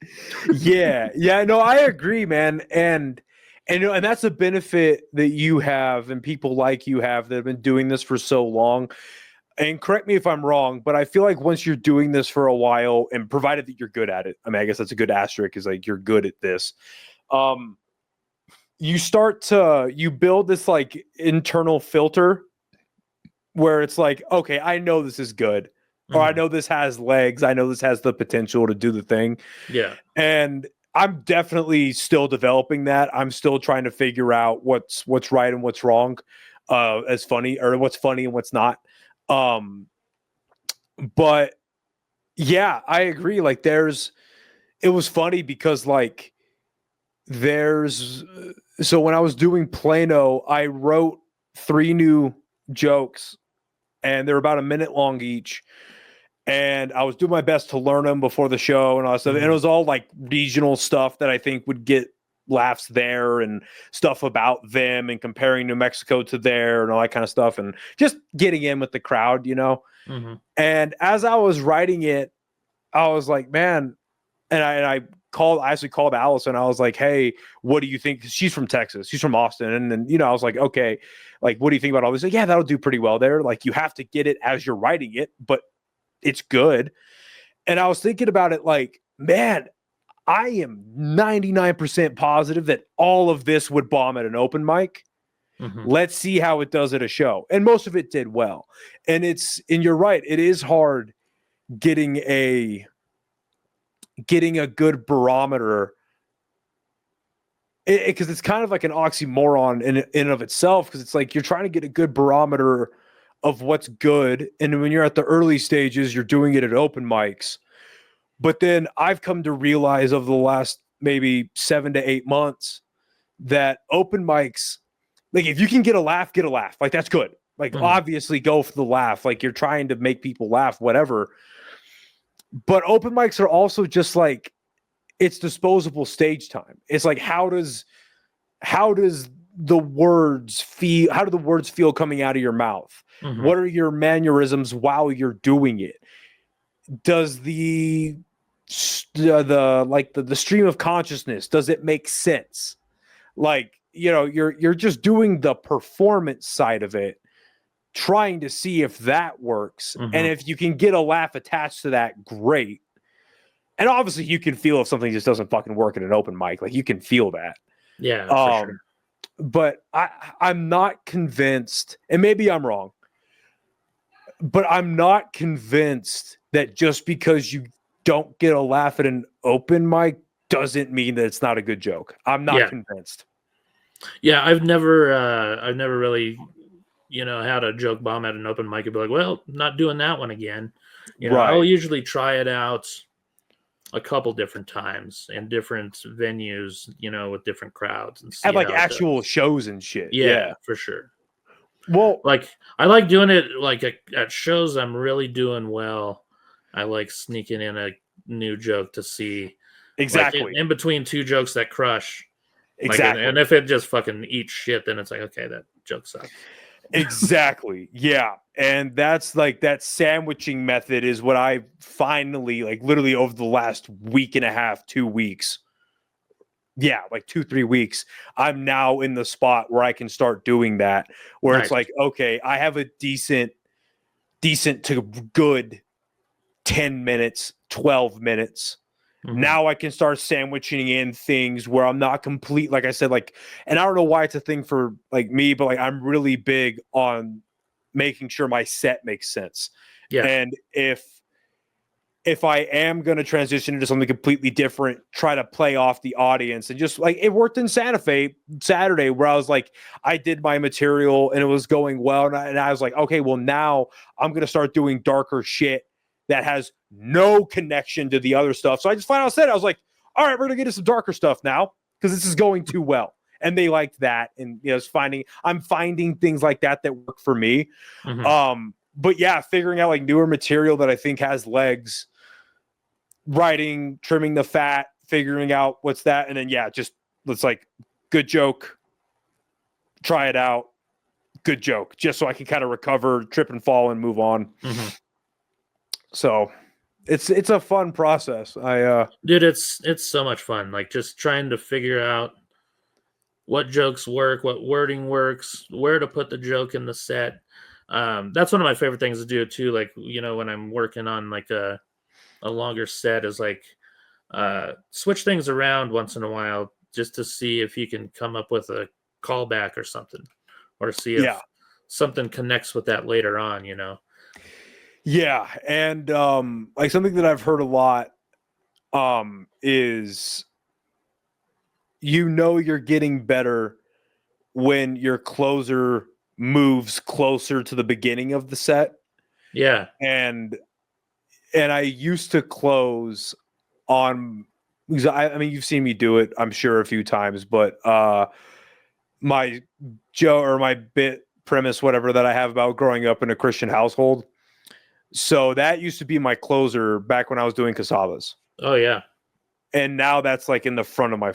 Yeah, no, I agree, man. And that's a benefit that you have and people like you have that have been doing this for so long. And correct me if I'm wrong, but I feel like once you're doing this for a while, and provided that you're good at it, I mean, I guess that's a good asterisk, is like you're good at this. You build this like internal filter where it's like, okay, I know this is good, or I know this has legs. I know this has the potential to do the thing. Yeah. And I'm definitely still developing that. I'm still trying to figure out what's right and what's wrong, as funny, or what's funny and what's not. But yeah, I agree. Like it was funny because like so when I was doing Plano, I wrote 3 new jokes and they're about a minute long each. And I was doing my best to learn them before the show and all that stuff. And it was all like regional stuff that I think would get laughs there, and stuff about them and comparing New Mexico to there and all that kind of stuff, and just getting in with the crowd, you know? And as I was writing it, I was like, man, and I actually called Allison. I was like, hey, what do you think? She's from Texas. She's from Austin. And then, you know, I was like, okay, like, what do you think about all this? Like, yeah, that'll do pretty well there. Like, you have to get it as you're writing it, but it's good. And I was thinking about it like, man, I am 99% positive that all of this would bomb at an open mic. Let's see how it does at a show. And most of it did well. And you're right, it is hard getting a good barometer, because it's kind of like an oxymoron in and of itself, because it's like you're trying to get a good barometer of what's good, and when you're at the early stages, you're doing it at open mics. But then I've come to realize over the last maybe 7 to 8 months that open mics, like, if you can get a laugh, like, that's good. Like, obviously go for the laugh, like, you're trying to make people laugh, whatever. But open mics are also just like, it's disposable stage time. It's like, how does the words feel? How do the words feel coming out of your mouth? What are your mannerisms while you're doing it? Does the stream of consciousness, does it make sense? Like, you know, you're just doing the performance side of it, trying to see if that works. And if you can get a laugh attached to that, great. And obviously you can feel if something just doesn't fucking work at an open mic. Like, you can feel that. Yeah, for sure. But I'm not convinced, and maybe I'm wrong, but I'm not convinced that just because you don't get a laugh at an open mic doesn't mean that it's not a good joke. I'm not convinced. Yeah, I've never really, you know, had a joke bomb at an open mic and be like, well, not doing that one again. You know, I'll usually try it out a couple different times in different venues, you know, with different crowds, and at like actual shows and shit. Yeah, for sure. Well, like, I like doing it like at shows I'm really doing well. I like sneaking in a new joke to see exactly like, in between 2 jokes that crush. Exactly. Like, and if it just fucking eats shit, then it's like, okay, that joke sucks. Exactly. Yeah. And that's like that sandwiching method is what I finally, like, literally over the last week and a half, 2 weeks. Yeah, like 2, 3 weeks. I'm now in the spot where I can start doing that, where it's Nice. like, okay, I have a decent to good 10 minutes, 12 minutes. Mhm. Now I can start sandwiching in things where I'm not complete, like I said, like, and I don't know why it's a thing for like me, but like I'm really big on making sure my set makes sense. Yeah. And if I am going to transition into something completely different, try to play off the audience. And just like it worked in Santa Fe Saturday, where I was like, I did my material and it was going well. And I was like, okay, well, now I'm going to start doing darker shit that has no connection to the other stuff. So I just flat out said, I was like, all right, we're going to get into some darker stuff now because this is going too well. And they liked that. And, you know, I'm finding things like that work for me. Mhm. But yeah, figuring out like newer material that I think has legs, writing, trimming the fat, figuring out what's that. And then, yeah, just let's like good joke, try it out, good joke, just so I can kind of recover, trip and fall and move on. Mhm. So it's a fun process. Dude, it's so much fun. Like just trying to figure out what jokes work, what wording works, where to put the joke in the set. That's one of my favorite things to do too. Like, you know, when I'm working on like a longer set is like switch things around once in a while just to see if you can come up with a callback or something, or see if something connects with that later on, you know. Yeah, and like something that I've heard a lot is, you know, you're getting better when your closer moves closer to the beginning of the set. Yeah. And I used to close on, because I mean, you've seen me do it, I'm sure, a few times, but my bit premise, whatever, that I have about growing up in a Christian household. So that used to be my closer back when I was doing casabas. Oh yeah. And now that's like in the front of my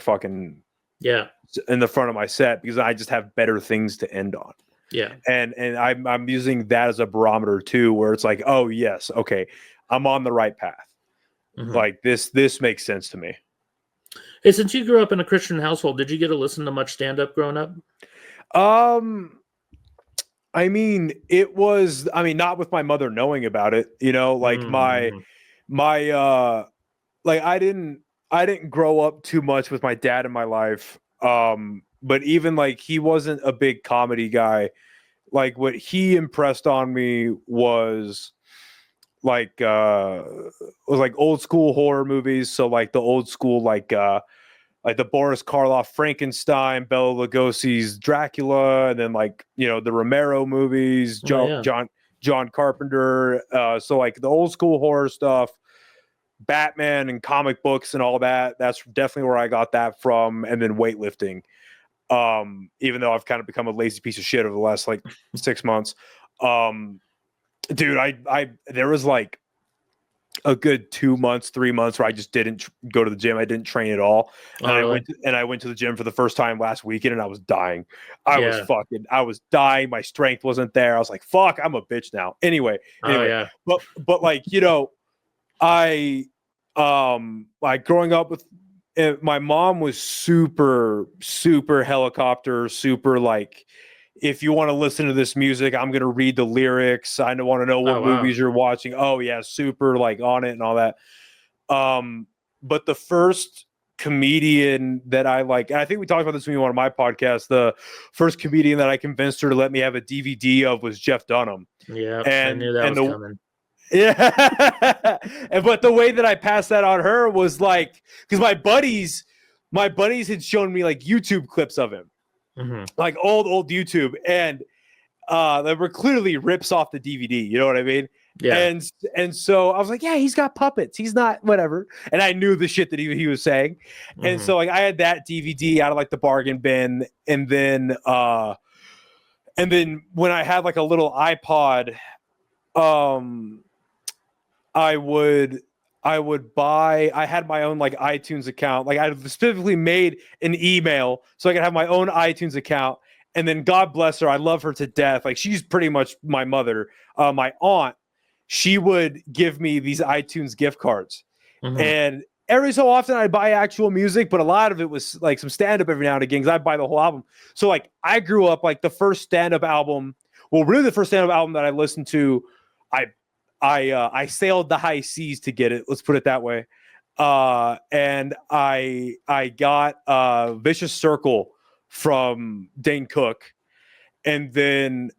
set, because I just have better things to end on. Yeah. And I'm using that as a barometer too, where it's like, oh yes, okay, I'm on the right path. Mhm. Like this makes sense to me. Hey, since you grew up in a Christian household, did you get to listen to much stand-up growing up? I mean, not with my mother knowing about it, you know, like Mhm. like I didn't grow up too much with my dad in my life. But even like he wasn't a big comedy guy. Like what he impressed on me was like old school horror movies. So like the old school like the Boris Karloff Frankenstein, Bela Lugosi's Dracula, and then like, you know, the Romero movies, Oh, yeah. John Carpenter. So like the old school horror stuff, Batman and comic books and all that. That's definitely where I got that from. And then weightlifting. Even though I've kind of become a lazy piece of shit over the last like 6 months. Dude, I there was like a good 2 months, 3 months where I just didn't go to the gym. I didn't train at all. And Oh, really? I went to the gym for the first time last weekend and I was dying. I was dying. My strength wasn't there. I was like, fuck, I'm a bitch now. Anyway, Oh, yeah. but like, you know, I like growing up with my mom was super helicopter, super like, if you want to listen to this music, I'm going to read the lyrics. I want to know what Oh, wow. movies you're watching. Oh yeah, super like on it and all that. But the first comedian that I like, and I think we talked about this when we were on my podcast, the first comedian that I convinced her to let me have a DVD of was Jeff Dunham. Yeah, I knew that was coming. Yeah. But the way that I passed that on her was like, because my buddies had shown me like YouTube clips of him, like old YouTube, and they were clearly rips off the DVD. You know what I mean? Yeah. And so I was like, yeah, he's got puppets. He's not whatever. And I knew the shit that he was saying. And so like I had that DVD out of like the bargain bin, and then when I had like a little iPod, I had my own like iTunes account. Like I specifically made an email so I could have my own iTunes account. And then God bless her, I love her to death. Like she's pretty much my mother. My aunt, she would give me these iTunes gift cards. Mhm. And every so often I'd buy actual music, but a lot of it was like some stand-up every now and again because I'd buy the whole album. So like I grew up like the first stand-up album, well, really the first stand-up album that I listened to, I sailed the high seas to get it. Let's put it that way. And I got Vicious Circle from Dane Cook. And then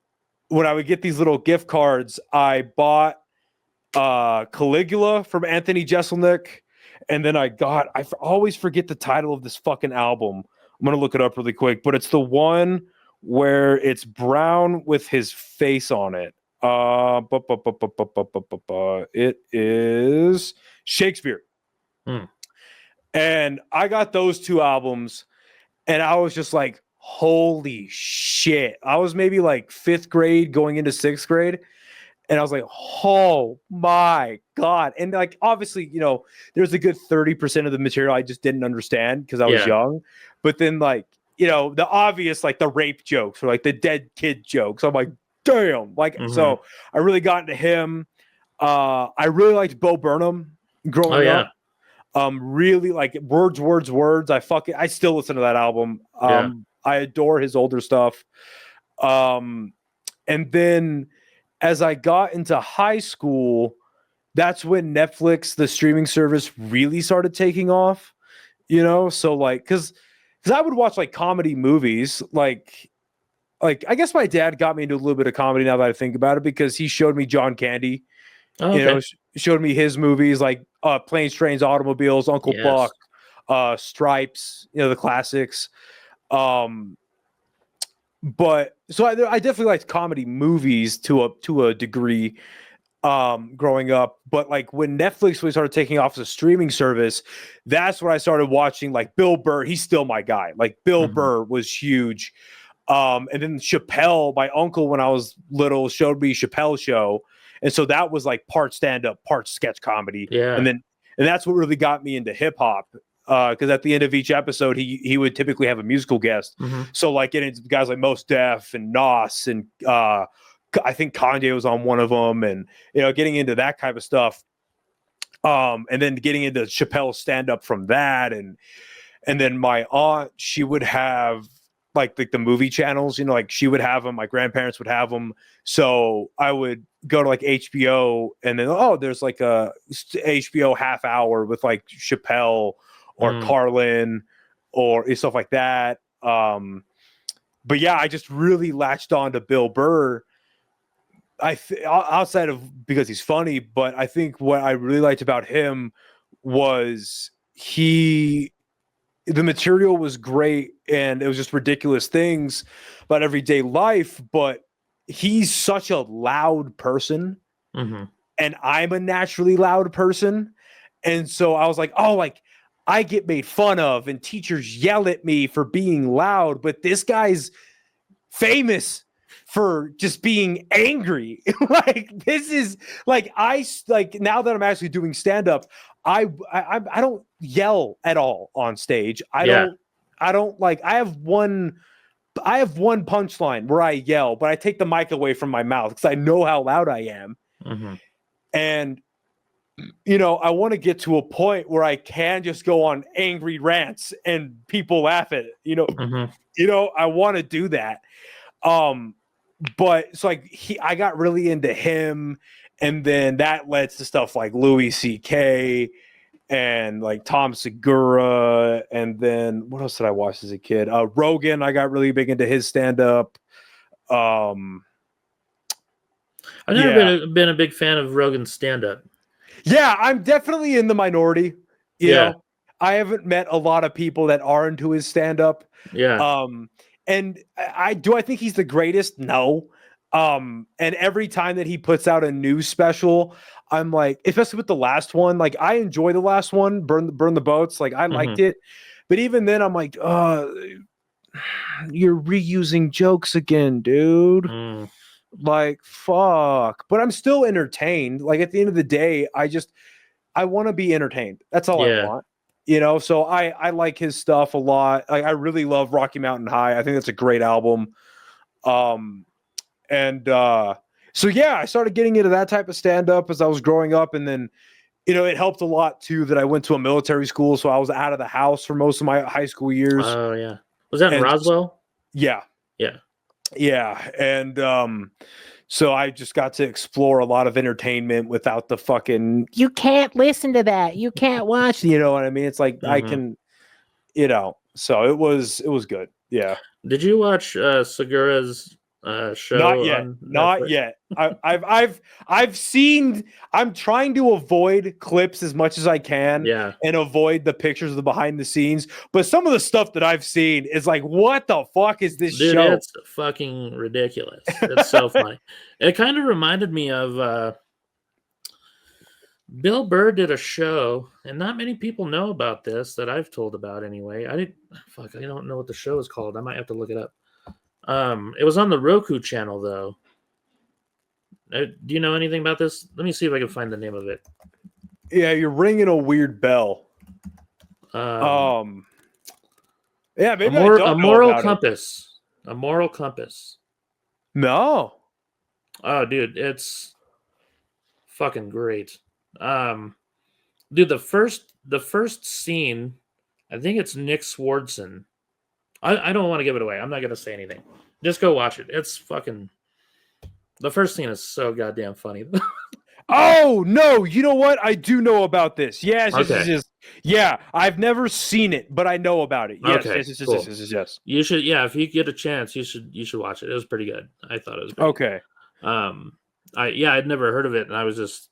when I would get these little gift cards, I bought Caligula from Anthony Jeselnik. And then I always forget the title of this fucking album. I'm going to look it up really quick, but it's the one where it's brown with his face on it. It is Shakespeare. And I got those two albums and I was just like, holy shit. I was maybe like 5th grade going into 6th grade. And I was like, oh my God. And like, obviously, you know, there's a good 30% of the material I just didn't understand because I was young. But then like, you know, the obvious, like the rape jokes or like the dead kid jokes. I'm like, damn. Like, so I really got into him. I really liked Bo Burnham growing up. Really like Words. I still listen to that album. I adore his older stuff. And then as I got into high school, that's when Netflix, the streaming service, really started taking off, you know? So like, cause I would watch like comedy movies, like I guess my dad got me into a little bit of comedy now that I think about it, because he showed me John Candy, you know, showed me his movies like Planes, Trains, Automobiles, Uncle Buck, Stripes, you know, the classics. But so I definitely liked comedy movies to a degree growing up. But like when Netflix really started taking off as a streaming service, that's when I started watching like Bill Burr. He's still my guy. Like Bill Burr was huge. And then Chappelle, my uncle when I was little showed me Chappelle Show. And so that was like part stand-up, part sketch comedy. And that's what really got me into hip hop. Because at the end of each episode, he would typically have a musical guest. So like getting into guys like Mos Def and Nas and I think Kanye was on one of them, and you know, getting into that kind of stuff. And then getting into Chappelle's stand-up from that, and then my aunt, she would have like the movie channels, you know, like she would have them, my grandparents would have them. So I would go to like HBO, and then there's like a HBO half hour with like Chappelle or Carlin or stuff like that. But yeah, I just really latched on to Bill Burr. Outside of because he's funny, but I think what I really liked about him was the material was great and it was just ridiculous things about everyday life, but he's such a loud person and I'm a naturally loud person. And so I was like, oh, like I get made fun of and teachers yell at me for being loud, but this guy's famous for just being angry. Like this is like, now that I'm actually doing stand-up, I don't yell at all on stage. I don't like, I have one punchline where I yell, but I take the mic away from my mouth because I know how loud I am. And you know, I want to get to a point where I can just go on angry rants and people laugh at it, you know, I want to do that. But it's like I got really into him, and then that led to stuff like Louis C.K. and like Tom Segura, and then what else did I watch as a kid? Rogan, I got really big into his stand-up. I've never been a big fan of Rogan's stand-up. Yeah, I'm definitely in the minority. You know, I haven't met a lot of people that are into his stand-up. And I think he's the greatest? No. And every time that he puts out a new special, I'm like, especially with the last one, like I enjoy the last one, Burn the Boats. Like I liked it. But even then I'm like, you're reusing jokes again, dude. Like, fuck. But I'm still entertained. Like at the end of the day, I want to be entertained. That's all I want. You know, so I like his stuff a lot. I really love Rocky Mountain High. I think that's a great album. So yeah, I started getting into that type of stand-up as I was growing up, and then, you know, it helped a lot too that I went to a military school, so I was out of the house for most of my high school years. Oh yeah, was that in And- Roswell? Yeah, Yeah. and so I just got to explore a lot of entertainment without the fucking, you can't listen to that, you can't watch, you know what I mean? It's like I Mhm. can, you know. So it was good. Yeah. Did you watch Segura's show? Not yet. On Not Netflix? yet. I've seen. I'm trying to avoid clips as much as I can, Yeah, and avoid the pictures of the behind the scenes. But some of the stuff that I've seen is like, what the fuck is this dude, show? it's fucking ridiculous. It's so funny. It kind of reminded me of Bill Burr did a show, and not many people know about this that I've told about anyway. I don't know what the show is called. I might have to look it up. It was on the Roku channel though. Do you know anything about this? Let me see if I can find the name of it. Yeah, you're ringing a weird bell. Yeah, maybe I don't a know moral about it. compass. A moral compass. No. Oh, dude, it's fucking great. Dude, the first scene, I think it's Nick Swardson. I don't want to give it away. I'm not gonna say anything. Just go watch it. It's fucking. The first scene is so goddamn funny. Oh no! You know what? I do know about this. Yes, Okay. yes. Yeah, I've never seen it, but I know about it. Yes, Okay, yes. cool. Yes. You should, yeah. If you get a chance, you should watch it. It was pretty good. I thought it was great. Okay. I'd never heard of it, and I was just,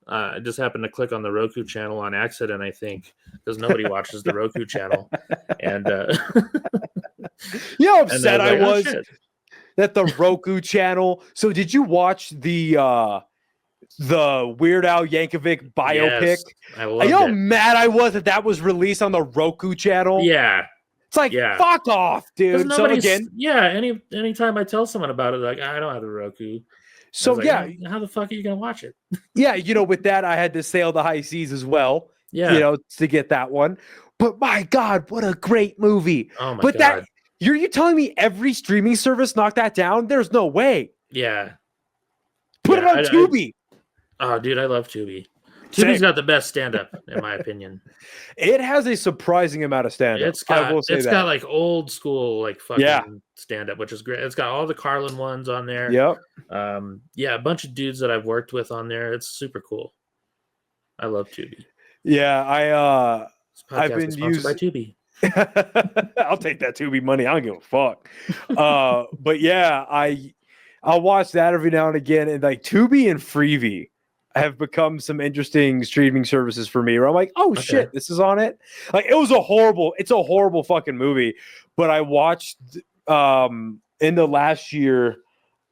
I just happened to click on the Roku channel on accident, I think, because nobody watches the Roku channel, and You know how and upset I like, oh, was shit. that the Roku channel. So did you watch the Weird Al Yankovic biopic? Yes, I You loved know how it. mad I was that was released on the Roku channel? Yeah, It's like, yeah. fuck off, 'Cause dude. So nobody's, again, yeah. Anytime I tell someone about it, like I don't have the Roku. I so was like, yeah, how the fuck are you gonna watch it? yeah, you know, with that, I had to sail the high seas as well, Yeah. you know, to get that one. But my God, what a great movie. Oh my But god. that, you telling me every streaming service knocked that down? There's no way. Yeah. Put Yeah, it on Tubi. Oh, dude, I love Tubi. Same. Tubi's got the best stand-up, in my opinion. It has a surprising amount of stand-up. It's got that. like old school like fucking Yeah. stand-up, which is great. It's got all the Carlin ones on there. Yep. Yeah, a bunch of dudes that I've worked with on there. It's super cool. I love Tubi. Yeah, This podcast I've been is sponsored by Tubi. I'll take that Tubi money. I don't give a fuck. But yeah, I'll watch that every now and again. And like Tubi and Freevee have become some interesting streaming services for me where I'm like, oh shit, this is on it. Like it's a horrible fucking movie. But I watched in the last year,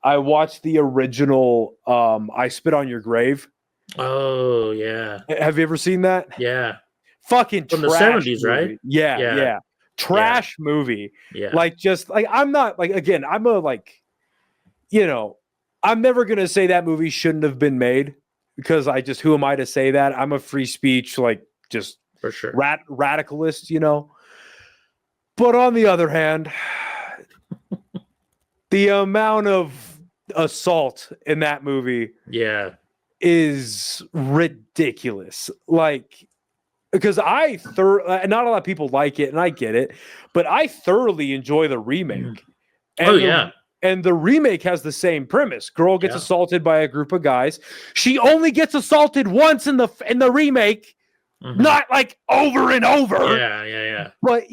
I watched the original I Spit on Your Grave. Oh yeah. Have you ever seen that? Yeah. Fucking From the trash 70s, movie. right? Yeah. Trash movie. Yeah. Like just like I'm not like again, I'm a like, you know, I'm never gonna say that movie shouldn't have been made because who am I to say that? I'm a free speech, like just for sure. radicalist, you know. But on the other hand, the amount of assault in that movie Yeah. is ridiculous. Like, because not a lot of people like it, and I get it, but I thoroughly enjoy the remake. And and the remake has the same premise. Girl gets assaulted by a group of guys. She only gets assaulted once in the remake, not like over and over. Yeah. But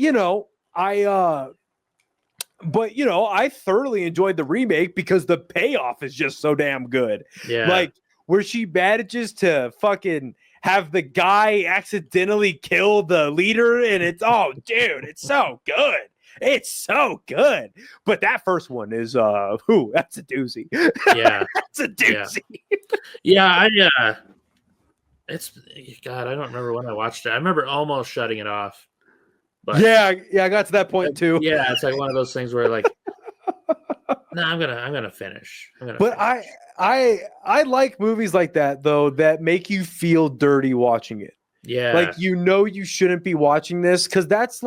I thoroughly enjoyed the remake because the payoff is just so damn good. Yeah. Like where she manages to fucking have the guy accidentally kill the leader, and it's it's so good. It's so good. But that first one is that's a doozy. Yeah. That's a doozy. Yeah, it's God, I don't remember when I watched it. I remember almost shutting it off. But Yeah, I got to that point too. yeah, it's like one of those things where like no, I'm gonna finish. But I like movies like that though that make you feel dirty watching it. Yeah. Like, you shouldn't be watching this, because that's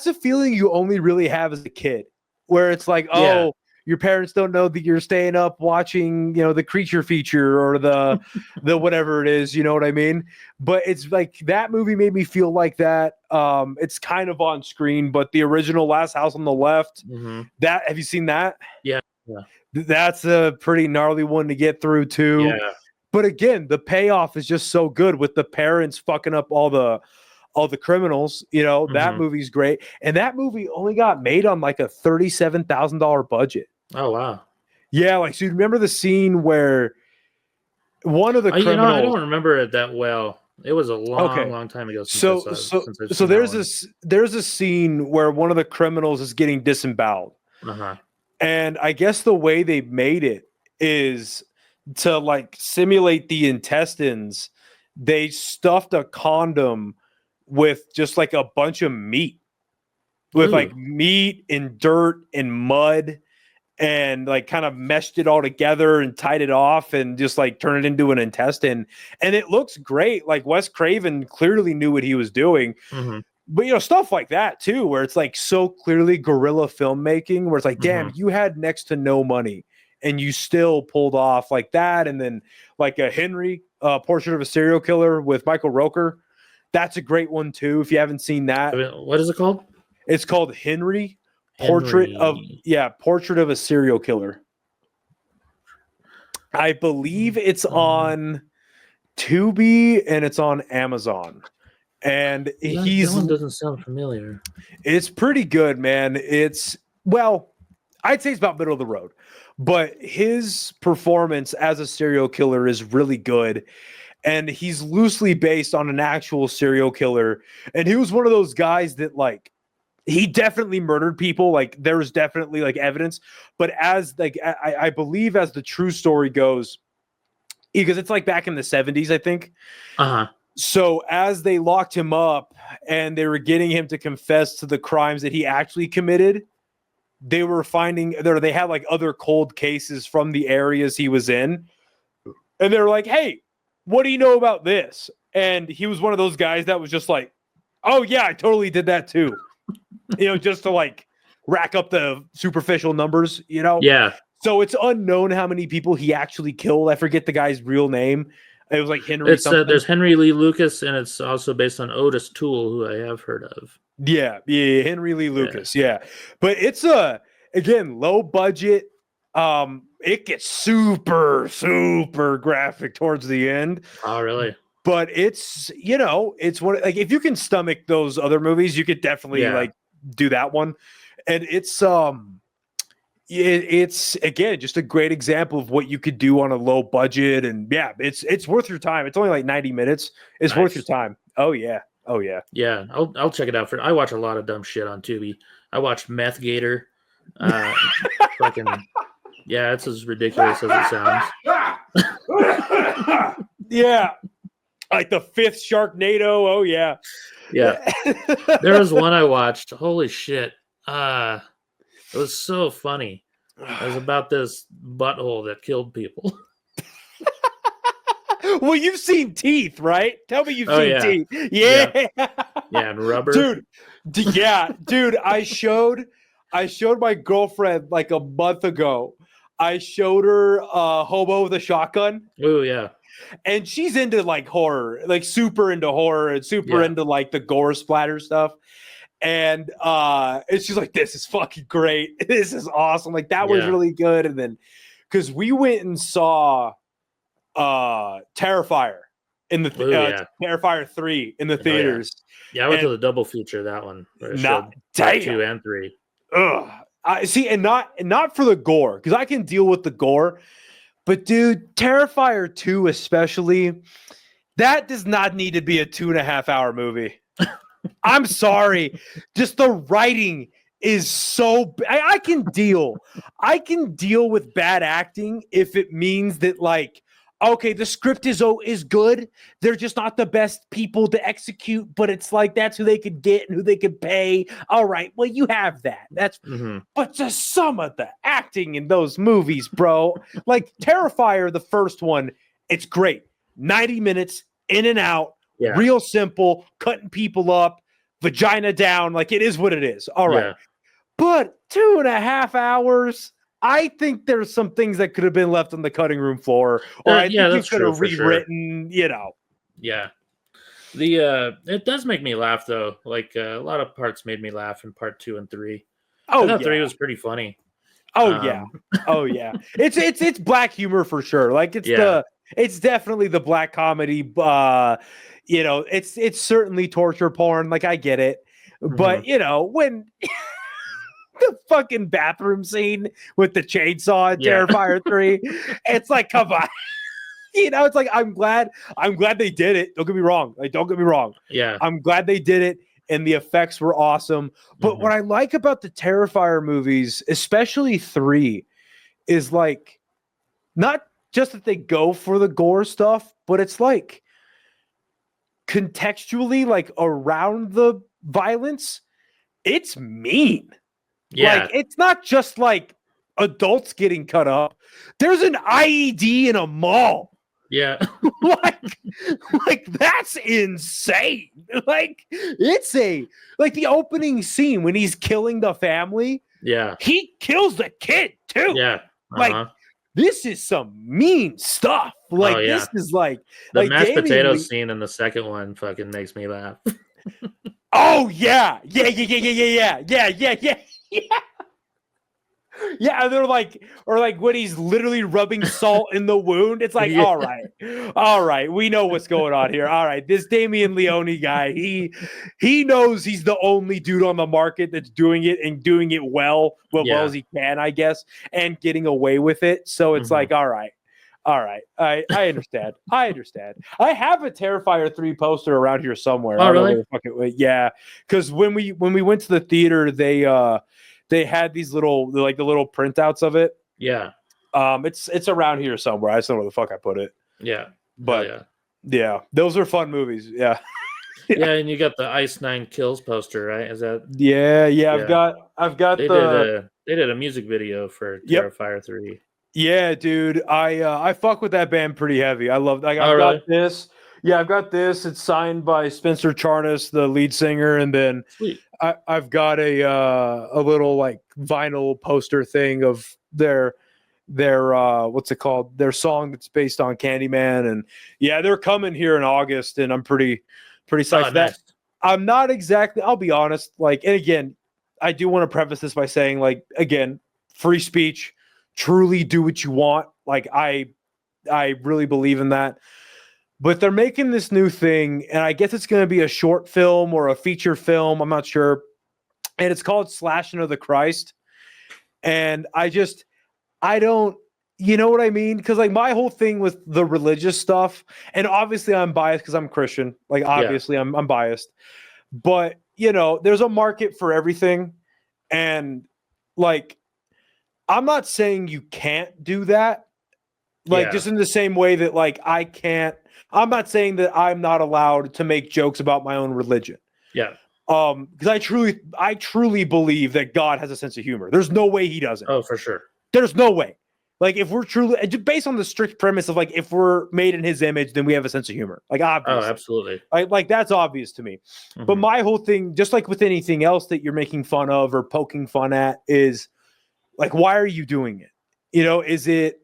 a feeling you only really have as a kid, where it's like, Yeah. your parents don't know that you're staying up watching, the creature feature or the whatever it is, you know what I mean? But it's like, that movie made me feel like that. It's kind of on screen, but the original Last House on the Left, have you seen that? Yeah. That's a pretty gnarly one to get through too. Yeah. But again, the payoff is just so good with the parents fucking up all the criminals. That movie's great. And that movie only got made on like a $37,000 budget. Oh, wow. Yeah, like, so you remember the scene where one of the criminals... I don't remember it that well. It was a long time ago. So there's a scene where one of the criminals is getting disemboweled. And I guess the way they made it is to like simulate the intestines. They stuffed a condom with just like a bunch of meat, with like meat and dirt and mud, and like kind of meshed it all together and tied it off and just like turn it into an intestine. And it looks great. Like, Wes Craven clearly knew what he was doing. But stuff like that too, where it's like so clearly guerrilla filmmaking, where it's like, damn, you had next to no money and you still pulled off like that. And then like a Henry, Portrait of a Serial Killer with Michael Rooker. That's a great one too, if you haven't seen that. What is it called? It's called Henry. Portrait of a Serial Killer. I believe it's on Tubi and it's on Amazon. And that one doesn't sound familiar. It's pretty good, man. I'd say it's about middle of the road, but his performance as a serial killer is really good. And he's loosely based on an actual serial killer. And he was one of those guys that like, he definitely murdered people. Like, there's definitely like evidence, but as like, I believe as the true story goes, because it's like back in the 70s, I think. So as they locked him up and they were getting him to confess to the crimes that he actually committed, they were finding they had like other cold cases from the areas he was in. And they were like, hey, what do you know about this? And he was one of those guys that was just like, oh yeah, I totally did that too. Just to like rack up the superficial numbers, Yeah. So it's unknown how many people he actually killed. I forget the guy's real name. It was like Henry. There's Henry Lee Lucas, and it's also based on Otis Toole, who I have heard of. Yeah, Henry Lee Lucas. Yeah. But it's again, low budget. It gets super graphic towards the end. Oh, really? But it's it's one, like, if you can stomach those other movies, you could definitely like do that one. And it's again just a great example of what you could do on a low budget. And yeah, it's worth your time. It's only like 90 minutes. It's worth your time. Oh yeah. Yeah, I'll check it out. I watch a lot of dumb shit on Tubi. I watched Meth Gator. Fucking yeah, it's as ridiculous as it sounds. Yeah, like the fifth Sharknado. Oh yeah. There was one I watched. Holy shit. It was so funny. It was about this butthole that killed people. Well, you've seen Teeth, right? Tell me you've seen Teeth. Yeah, and Rubber. Dude, I showed my girlfriend like a month ago. I showed her Hobo with a Shotgun. Oh yeah. And she's into like horror, like super into horror and super into like the gore splatter stuff. And she's like, this is fucking great. This is awesome. Like, that was really good. And then because we went and saw Terrifier in the Terrifier 3 in the theaters. Yeah, I went to the double feature, that one. Not 2 and 3. I see, and not for the gore, because I can deal with the gore. But dude, Terrifier 2 especially, that does not need to be a 2.5 hour movie. I'm sorry. Just the writing is so I can deal with bad acting if it means that, like, okay, the script is good. They're just not the best people to execute, but it's like that's who they could get and who they could pay. All right, well, you have that. That's but just some of the acting in those movies, bro. Like Terrifier, the first one, it's great. 90 minutes in and out. Yeah. real simple, cutting people up, vagina down. Like, it is what it is. All right. Yeah. But 2.5 hours, I think there's some things that could have been left on the cutting room floor, or I think you that's could true have for sure. rewritten, Yeah. It does make me laugh though. Like a lot of parts made me laugh in part 2 and 3. I thought 3 was pretty funny. Oh yeah. It's black humor for sure. Like it's definitely the black comedy. It's certainly torture porn. Like I get it, but when the fucking bathroom scene with the chainsaw in Terrifier 3, it's like, come on. It's like I'm glad they did it. Don't get me wrong. Yeah. I'm glad they did it, and the effects were awesome. But what I like about the Terrifier movies, especially 3, is like not just that they go for the gore stuff, but it's like contextually, like around the violence, it's mean. Yeah. Like it's not just like adults getting cut up. There's an IED in a mall. Yeah. like that's insane. Like it's like the opening scene when he's killing the family. Yeah. He kills the kid too. Yeah. Like this is some mean stuff. Like this is like the like mashed potato scene in the second one fucking makes me laugh. Oh yeah. Yeah. Yeah, and they're like, or like when he's literally rubbing salt in the wound. It's like, all right, we know what's going on here. All right, this Damien Leone guy, he knows he's the only dude on the market that's doing it and doing it well as he can, I guess, and getting away with it. So it's like, all right, I understand. I have a Terrifier 3 poster around here somewhere. Oh, really? Yeah, because when we went to the theater, they had these little, like the little printouts of it. Yeah. It's around here somewhere. I just don't know where the fuck I put it. Yeah. But yeah, those are fun movies. Yeah. Yeah, and you got the Ice 9 Kills poster, right? Is that? Yeah. I've got they did a music video for Terrifier 3. Yeah, dude. I fuck with that band pretty heavy. I love. Like, I've got this. Yeah, I've got this. It's signed by Spencer Charnas, the lead singer, and then I've got a little like vinyl poster thing of their what's it called? Their song that's based on Candyman, and yeah, they're coming here in August, and I'm pretty psyched for that. I'm not exactly. I'll be honest. Like, and again, I do want to preface this by saying, like, again, free speech. Truly do what you want. Like, I really believe in that. But they're making this new thing, and I guess it's going to be a short film or a feature film. I'm not sure. And it's called Slashing of the Christ. And I don't, you know what I mean? Because like my whole thing with the religious stuff, and obviously I'm biased because I'm Christian. Like obviously I'm biased. But, there's a market for everything. And like, I'm not saying you can't do that. Like just in the same way that like I'm not saying that I'm not allowed to make jokes about my own religion. Yeah. Because I truly believe that God has a sense of humor. There's no way he doesn't. Oh, for sure. There's no way. Like if we're truly based on the strict premise of like if we're made in his image, then we have a sense of humor. Like obviously. Oh, absolutely. Like that's obvious to me. Mm-hmm. But my whole thing, just like with anything else that you're making fun of or poking fun at, is like, why are you doing it? Is it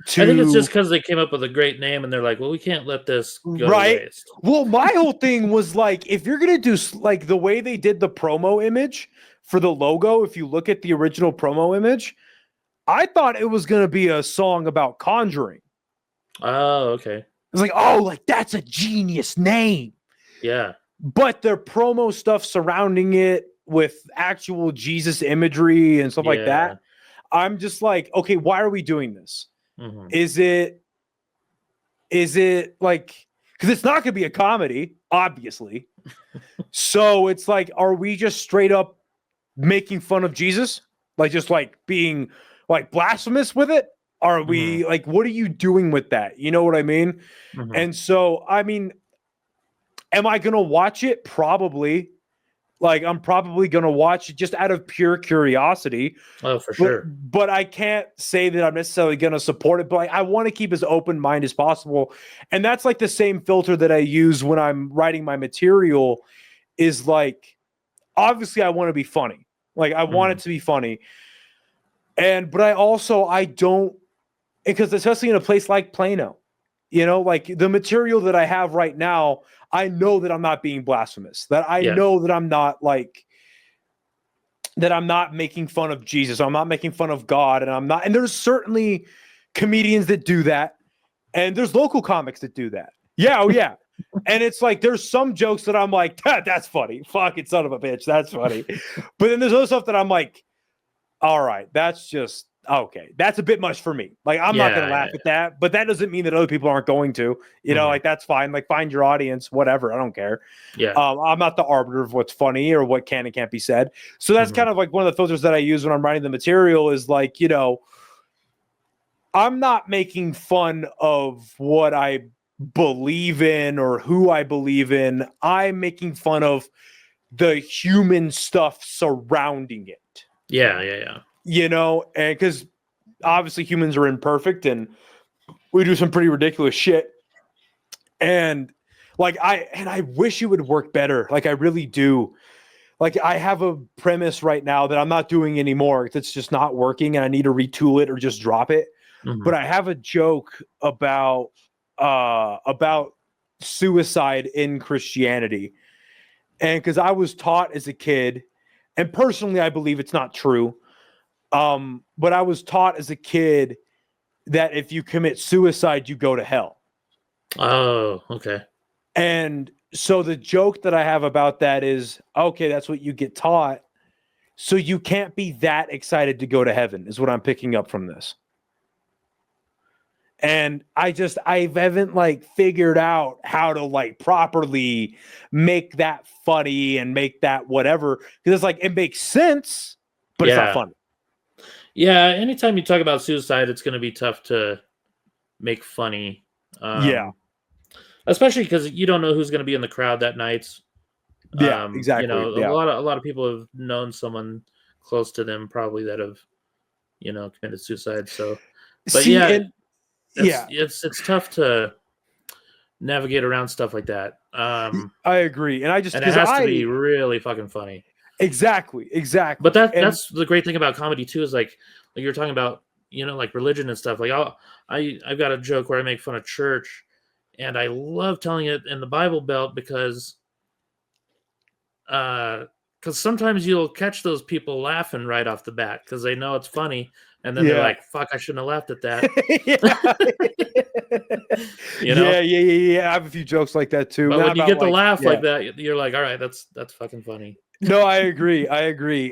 I think it's just because they came up with a great name and they're like, well, we can't let this go to waste. Well, my whole thing was like, if you're going to do like the way they did the promo image for the logo, if you look at the original promo image, I thought it was going to be a song about conjuring. Oh, okay. It's like, oh, like that's a genius name. Yeah. But the promo stuff surrounding it with actual Jesus imagery and stuff like that, I'm just like, okay, why are we doing this? Mm-hmm. Is it like, because it's not going to be a comedy, obviously. So it's like, are we just straight up making fun of Jesus? Like just like being like blasphemous with it? Are we like, what are you doing with that? You know what I mean? Mm-hmm. And so, I mean, am I going to watch it? Probably. Like, I'm probably going to watch it just out of pure curiosity. Oh, for sure. But I can't say that I'm necessarily going to support it. But like, I want to keep as open mind as possible. And that's like the same filter that I use when I'm writing my material is like, obviously I want to be funny. Like, I want it to be funny. But I don't, because especially in a place like Plano, you know, like the material that I have right now, I know that I'm not being blasphemous, that I know that I'm not like, that I'm not making fun of Jesus. I'm not making fun of God. And there's certainly comedians that do that. And there's local comics that do that. Yeah. Oh yeah. And it's like, there's some jokes that I'm like, that's funny. Fucking son of a bitch. That's funny. But then there's other stuff that I'm like, all right, that's just, okay, that's a bit much for me. Like, I'm not going to laugh at that, but that doesn't mean that other people aren't going to, you know, like, that's fine. Like, find your audience, whatever. I don't care. Yeah. I'm not the arbiter of what's funny or what can and can't be said. So that's kind of like one of the filters that I use when I'm writing the material is like, you know, I'm not making fun of what I believe in or who I believe in. I'm making fun of the human stuff surrounding it. Yeah. You know, and because obviously humans are imperfect and we do some pretty ridiculous shit. And like, I wish it would work better. Like, I really do. Like, I have a premise right now that I'm not doing anymore. It's just not working and I need to retool it or just drop it. But I have a joke about suicide in Christianity. And because I was taught as a kid, and personally, I believe it's not true. But I was taught as a kid that if you commit suicide, you go to hell. Oh, okay. And so the joke that I have about that is, okay, that's what you get taught. So you can't be that excited to go to heaven, is what I'm picking up from this. And I haven't like figured out how to like properly make that funny and make that whatever. Because it's like, it makes sense, but it's not funny. Yeah, anytime you talk about suicide, it's going to be tough to make funny. Especially because you don't know who's going to be in the crowd that night. Yeah, exactly. You know, a lot of people have known someone close to them probably that have, you know, committed suicide. So, but it's tough to navigate around stuff like that. I agree, and it has to be really fucking funny. Exactly. But that's the great thing about comedy too, is like you're talking about, you know, like religion and stuff. Like I've got a joke where I make fun of church, and I love telling it in the Bible Belt because sometimes you'll catch those people laughing right off the bat because they know it's funny, and then they're like, "Fuck, I shouldn't have laughed at that." You know? Yeah. I have a few jokes like that too. But when you get the laugh like that, you're like, "All right, that's fucking funny." No, I agree.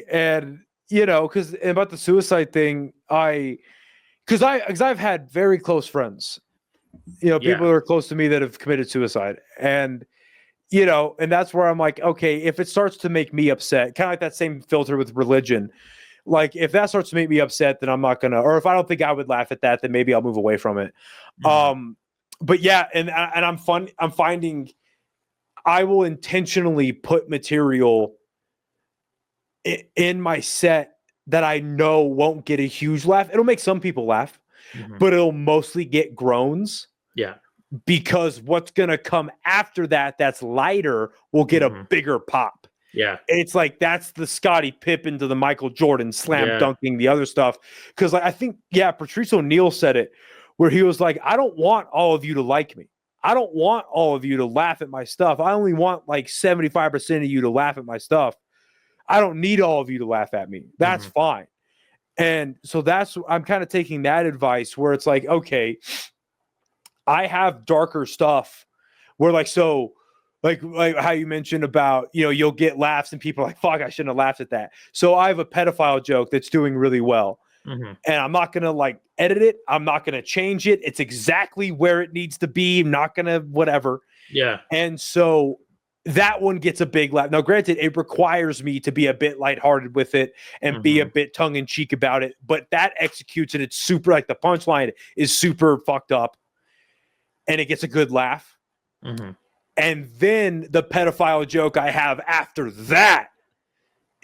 And you know, because about the suicide thing, because I've had very close friends, you know, people that are close to me that have committed suicide, and you know, and that's where I'm like, okay, if it starts to make me upset, kind of like that same filter with religion, like if that starts to make me upset, then I'm not gonna, or if I don't think I would laugh at that, then maybe I'll move away from it. But yeah, and I'm finding I will intentionally put material in my set that I know won't get a huge laugh. It'll make some people laugh, but it'll mostly get groans. Yeah. Because what's going to come after that that's lighter will get a bigger pop. Yeah. It's like that's the Scottie Pippen to the Michael Jordan slam dunking the other stuff. Because like, I think, Patrice O'Neal said it where he was like, I don't want all of you to like me. I don't want all of you to laugh at my stuff. I only want like 75% of you to laugh at my stuff. I don't need all of you to laugh at me. That's fine. And so I'm kind of taking that advice where it's like, okay, I have darker stuff where like how you mentioned about, you know, you'll get laughs and people are like, fuck, I shouldn't have laughed at that. So I have a pedophile joke that's doing really well. And I'm not going to like edit it. I'm not going to change it. It's exactly where it needs to be. I'm not going to whatever. Yeah. And so that one gets a big laugh. Now, granted, it requires me to be a bit lighthearted with it and be a bit tongue in cheek about it, but that executes it. It's super, like the punchline is super fucked up and it gets a good laugh. And then the pedophile joke I have after that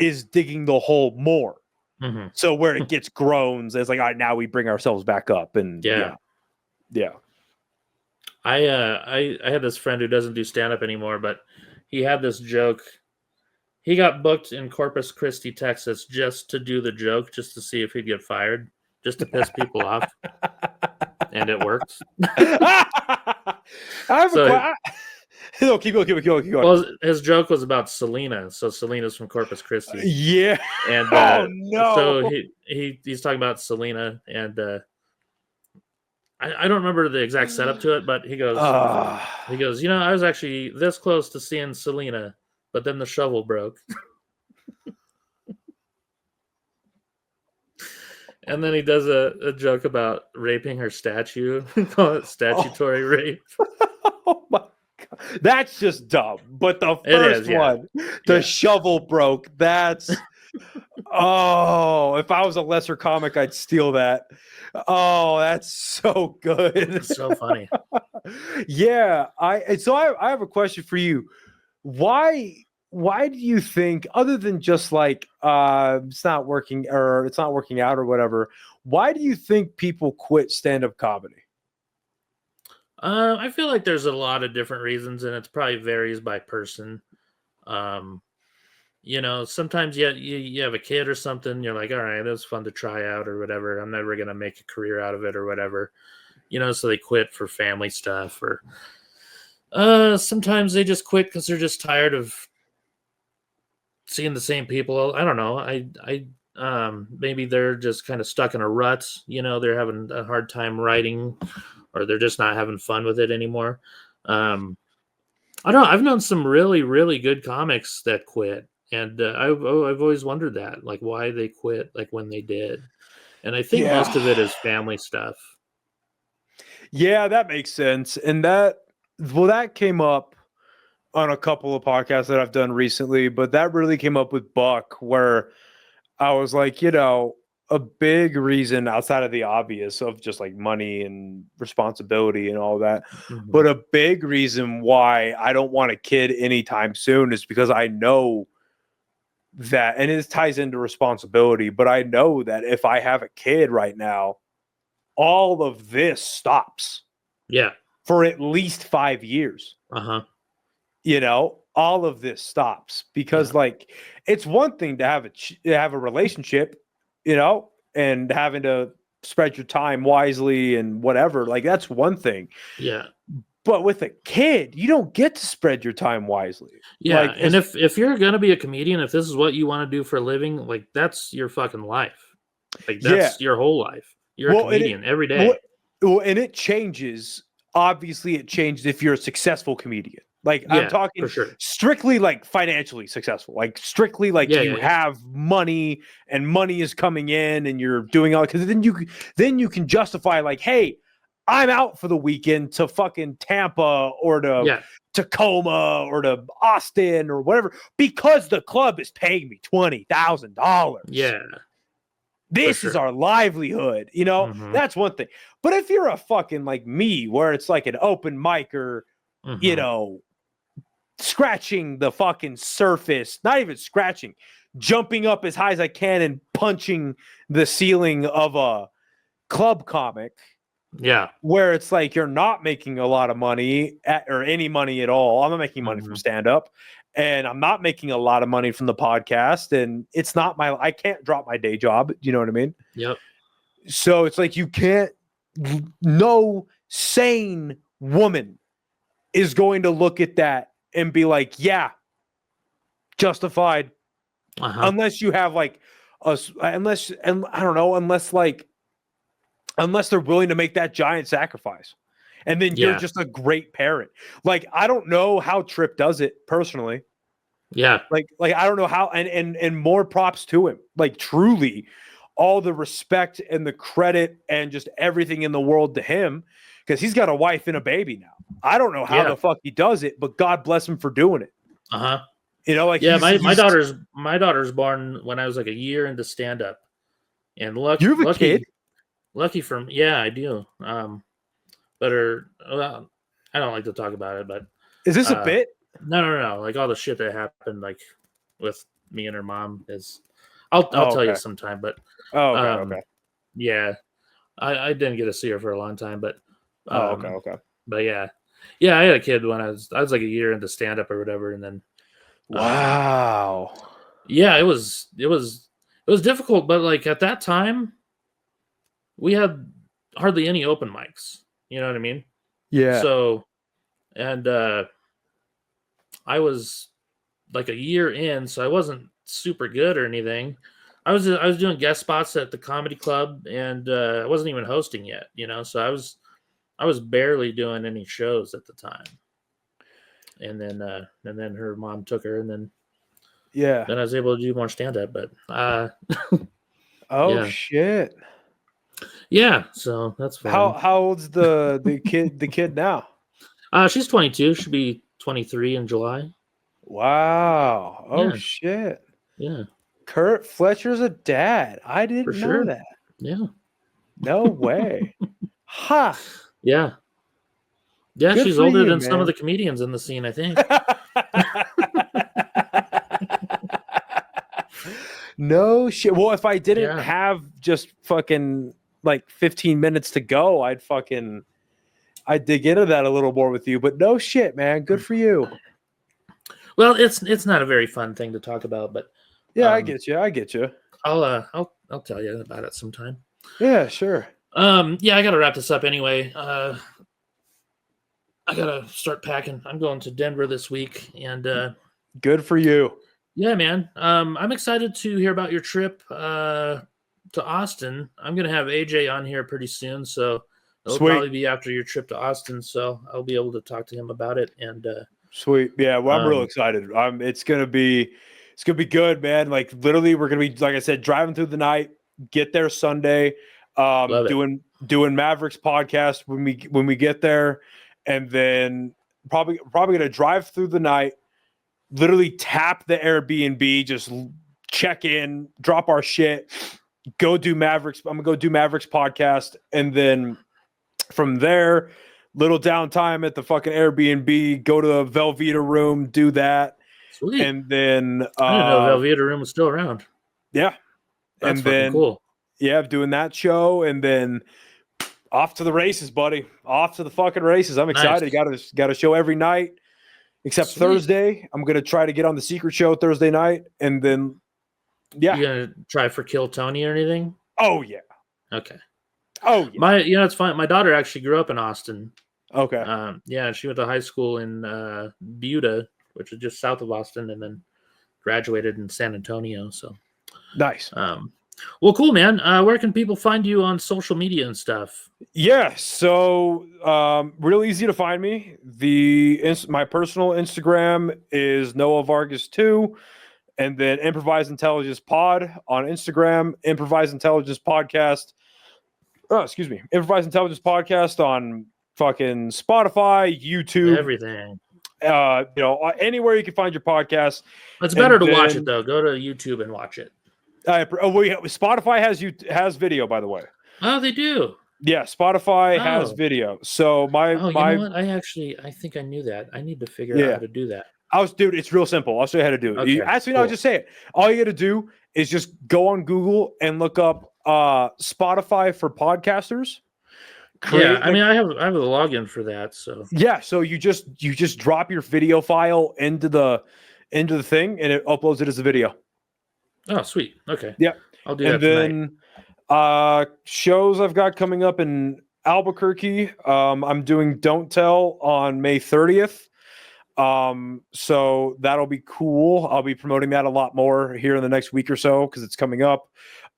is digging the hole more. Mm-hmm. So where it gets groans, it's like, all right, now we bring ourselves back up. And Yeah. I had this friend who doesn't do stand-up anymore, but he had this joke. He got booked in Corpus Christi, Texas, just to do the joke, just to see if he'd get fired, just to piss people off, and it worked. I have no, keep going. Well, his joke was about Selena. So Selena's from Corpus Christi. Yeah. And oh no. So he's talking about Selena, and I don't remember the exact setup to it, but he goes, you know, I was actually this close to seeing Selena, but then the shovel broke. And then he does a joke about raping her statue, call it statutory rape. Oh my god, that's just dumb. But the first one, the shovel broke. That's oh, if I was a lesser comic, I'd steal that. Oh, that's so good. It's so funny. Yeah, I have a question for you. Why do you think, other than just like it's not working out or whatever, why do you think people quit stand-up comedy? I feel like there's a lot of different reasons, and it probably varies by person. You know, sometimes you have a kid or something, you're like, all right, it was fun to try out or whatever. I'm never gonna make a career out of it or whatever. You know, so they quit for family stuff, or sometimes they just quit because they're just tired of seeing the same people. I don't know. Maybe they're just kind of stuck in a rut. You know, they're having a hard time writing, or they're just not having fun with it anymore. I don't know. I've known some really, really good comics that quit, and I've always wondered that, like why they quit, like when they did. And I think most of it is family stuff. Yeah, that makes sense. And that came up on a couple of podcasts that I've done recently, but that really came up with Buck, where I was like, you know, a big reason outside of the obvious of just like money and responsibility and all that, but a big reason why I don't want a kid anytime soon is because I know that, and it ties into responsibility, but I know that if I have a kid right now, all of this stops. Yeah. For at least 5 years. You know, all of this stops because like it's one thing to have a relationship, you know, and having to spread your time wisely and whatever, like that's one thing. Yeah. But with a kid, you don't get to spread your time wisely. Yeah, like, and if you're gonna be a comedian, if this is what you want to do for a living, like that's your fucking life. Like that's your whole life. You're a comedian every day. And it changes. Obviously, it changes if you're a successful comedian. Like I'm talking strictly like financially successful, like strictly like you have money and money is coming in and you're doing all, because then you can justify like, hey, I'm out for the weekend to fucking Tampa or to Tacoma or to Austin or whatever because the club is paying me $20,000. Yeah. This is our livelihood, you know. That's one thing. But if you're a fucking like me, where it's like an open micer, you know, scratching the fucking surface, not even scratching, jumping up as high as I can and punching the ceiling of a club comic. Yeah. Where it's like you're not making a lot of money or any money at all. I'm not making money from stand-up. And I'm not making a lot of money from the podcast, and it's not I can't drop my day job. You know what I mean? Yep. So it's like no sane woman is going to look at that and be like, yeah, justified. Unless you have like unless they're willing to make that giant sacrifice. And then you're just a great parent. Like, I don't know how Tripp does it personally. Yeah. Like I don't know how, and more props to him. Like, truly, all the respect and the credit and just everything in the world to him, because he's got a wife and a baby now. I don't know how the fuck he does it, but God bless him for doing it. You know, like my daughter's born when I was like a year into stand up, and lucky you have a kid. Lucky for me, I do. But I don't like to talk about it. But is this a bit? No. Like all the shit that happened, like with me and her mom is. I'll tell you okay. sometime, but Oh, okay, okay. yeah, I didn't get to see her for a long time, but Okay. but yeah, I had a kid when I was like a year into stand up or whatever, and then Wow. yeah, it was difficult, but like at that time, we had hardly any open mics. You know what I mean? Yeah. So, and I was like a year in, so I wasn't super good or anything. I was doing guest spots at the comedy club, and I wasn't even hosting yet. You know, so I was barely doing any shows at the time. And then her mom took her, and then Yeah. I was able to do more stand up. But Oh yeah. shit. Yeah, so that's fun. How old's the kid now? She's 22. She'll be 23 in July. Wow. Oh Yeah. shit. Yeah, Curt Fletcher's a dad. I didn't for know sure. that. Yeah. No way. Ha. Yeah. Yeah, Good she's for older you, than some man. of the comedians in the scene, I think. No shit. Well, if I didn't Yeah. have just fucking like 15 minutes to go, I'd dig into that a little more with you. But no shit, man. Good for you. Well, it's not a very fun thing to talk about, but Yeah, I get you. I'll tell you about it sometime. Yeah, sure. Yeah, I gotta wrap this up anyway. I gotta start packing. I'm going to Denver this week, and Good for you. yeah, man. I'm excited to hear about your trip to Austin. I'm gonna have AJ on here pretty soon, so it'll Sweet. probably be after your trip to Austin. So I'll be able to talk to him about it. And Sweet. Yeah, well, I'm real excited. It's gonna be good, man. Like literally, we're gonna be, like I said, driving through the night, get there Sunday, doing Mavericks podcast when we get there, and then probably gonna drive through the night, literally tap the Airbnb, just check in, drop our shit, go do Mavericks. I'm gonna go do Mavericks podcast, and then from there, little downtime at the fucking Airbnb, go to the Velveeta room, do that. sweet. And then I didn't know Velveeta Room was still around. Yeah. That's and fucking then cool. Yeah, doing that show, and then off to the races, buddy. Off to the fucking races. I'm excited. Nice. Got a show every night except Sweet. Thursday. I'm gonna try to get on the secret show Thursday night, and then You gonna try for Kill Tony or anything? Oh yeah. Okay. Oh yeah. It's fine. My daughter actually grew up in Austin. Okay. Yeah, she went to high school in Buda, which is just south of Austin, and then graduated in San Antonio. So Nice. Well, cool, man. Where can people find you on social media and stuff? Yeah, so real easy to find me. My personal Instagram is Noah Vargas 2, and then Improvised Intelligence Pod on Instagram, Improvised Intelligence Podcast. Oh, excuse me, Improvised Intelligence Podcast on fucking Spotify, YouTube, Everything. Anywhere you can find your podcast. It's better to watch it though. Go to YouTube and watch it. Spotify has video, by the way. Oh, they do. Yeah, Spotify has video. So you know what? I think I knew that. I need to figure out how to do that. Dude, it's real simple. I'll show you how to do it. Okay, I'll just say it. All you got to do is just go on Google and look up Spotify for podcasters. I mean, I have a login for that. So yeah, so you just drop your video file into the thing, and it uploads it as a video. Oh, sweet. Okay. Yeah, I'll do that tonight. Then shows I've got coming up in Albuquerque. I'm doing Don't Tell on May 30th. So that'll be cool. I'll be promoting that a lot more here in the next week or so because it's coming up.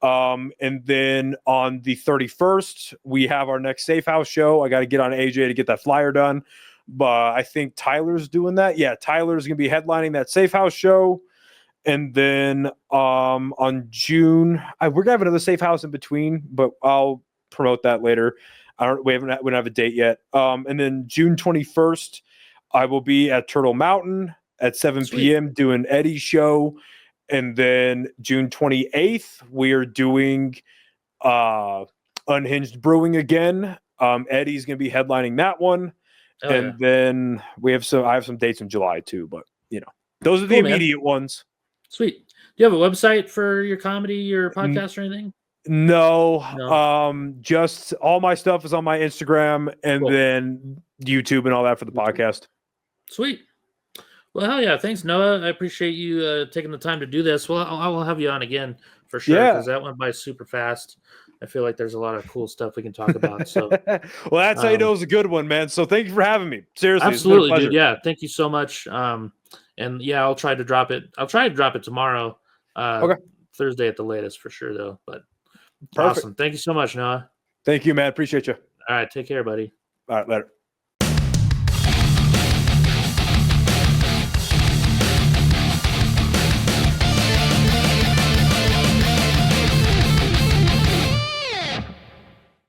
And then on the 31st, we have our next Safe House show. I got to get on AJ to get that flyer done, but I think Tyler's doing that. Yeah, Tyler's going to be headlining that Safe House show. And then on June, we're going to have another Safe House in between, but I'll promote that later. We don't have a date yet. And then June 21st, I will be at Turtle Mountain at 7 p.m. doing Eddie's show. And then June 28th, we are doing Unhinged Brewing again. Eddie's going to be headlining that one. Then I have some dates in July too, but those are the immediate ones. Sweet. Do you have a website for your comedy or podcast or anything? No. Just all my stuff is on my Instagram and Cool. then YouTube and all that for the podcast. Sweet. Well, hell yeah. Thanks, Noah. I appreciate you taking the time to do this. Well, I will have you on again for sure because that went by super fast. I feel like there's a lot of cool stuff we can talk about. So, well, that's how you know it's a good one, man. So thank you for having me. Seriously, absolutely, dude. Yeah, thank you so much. And yeah, I'll try to drop it. I'll try to drop it tomorrow. Okay. Thursday at the latest for sure, though. But perfect. Awesome. Thank you so much, Noah. Thank you, man. Appreciate you. All right, take care, buddy. All right, later.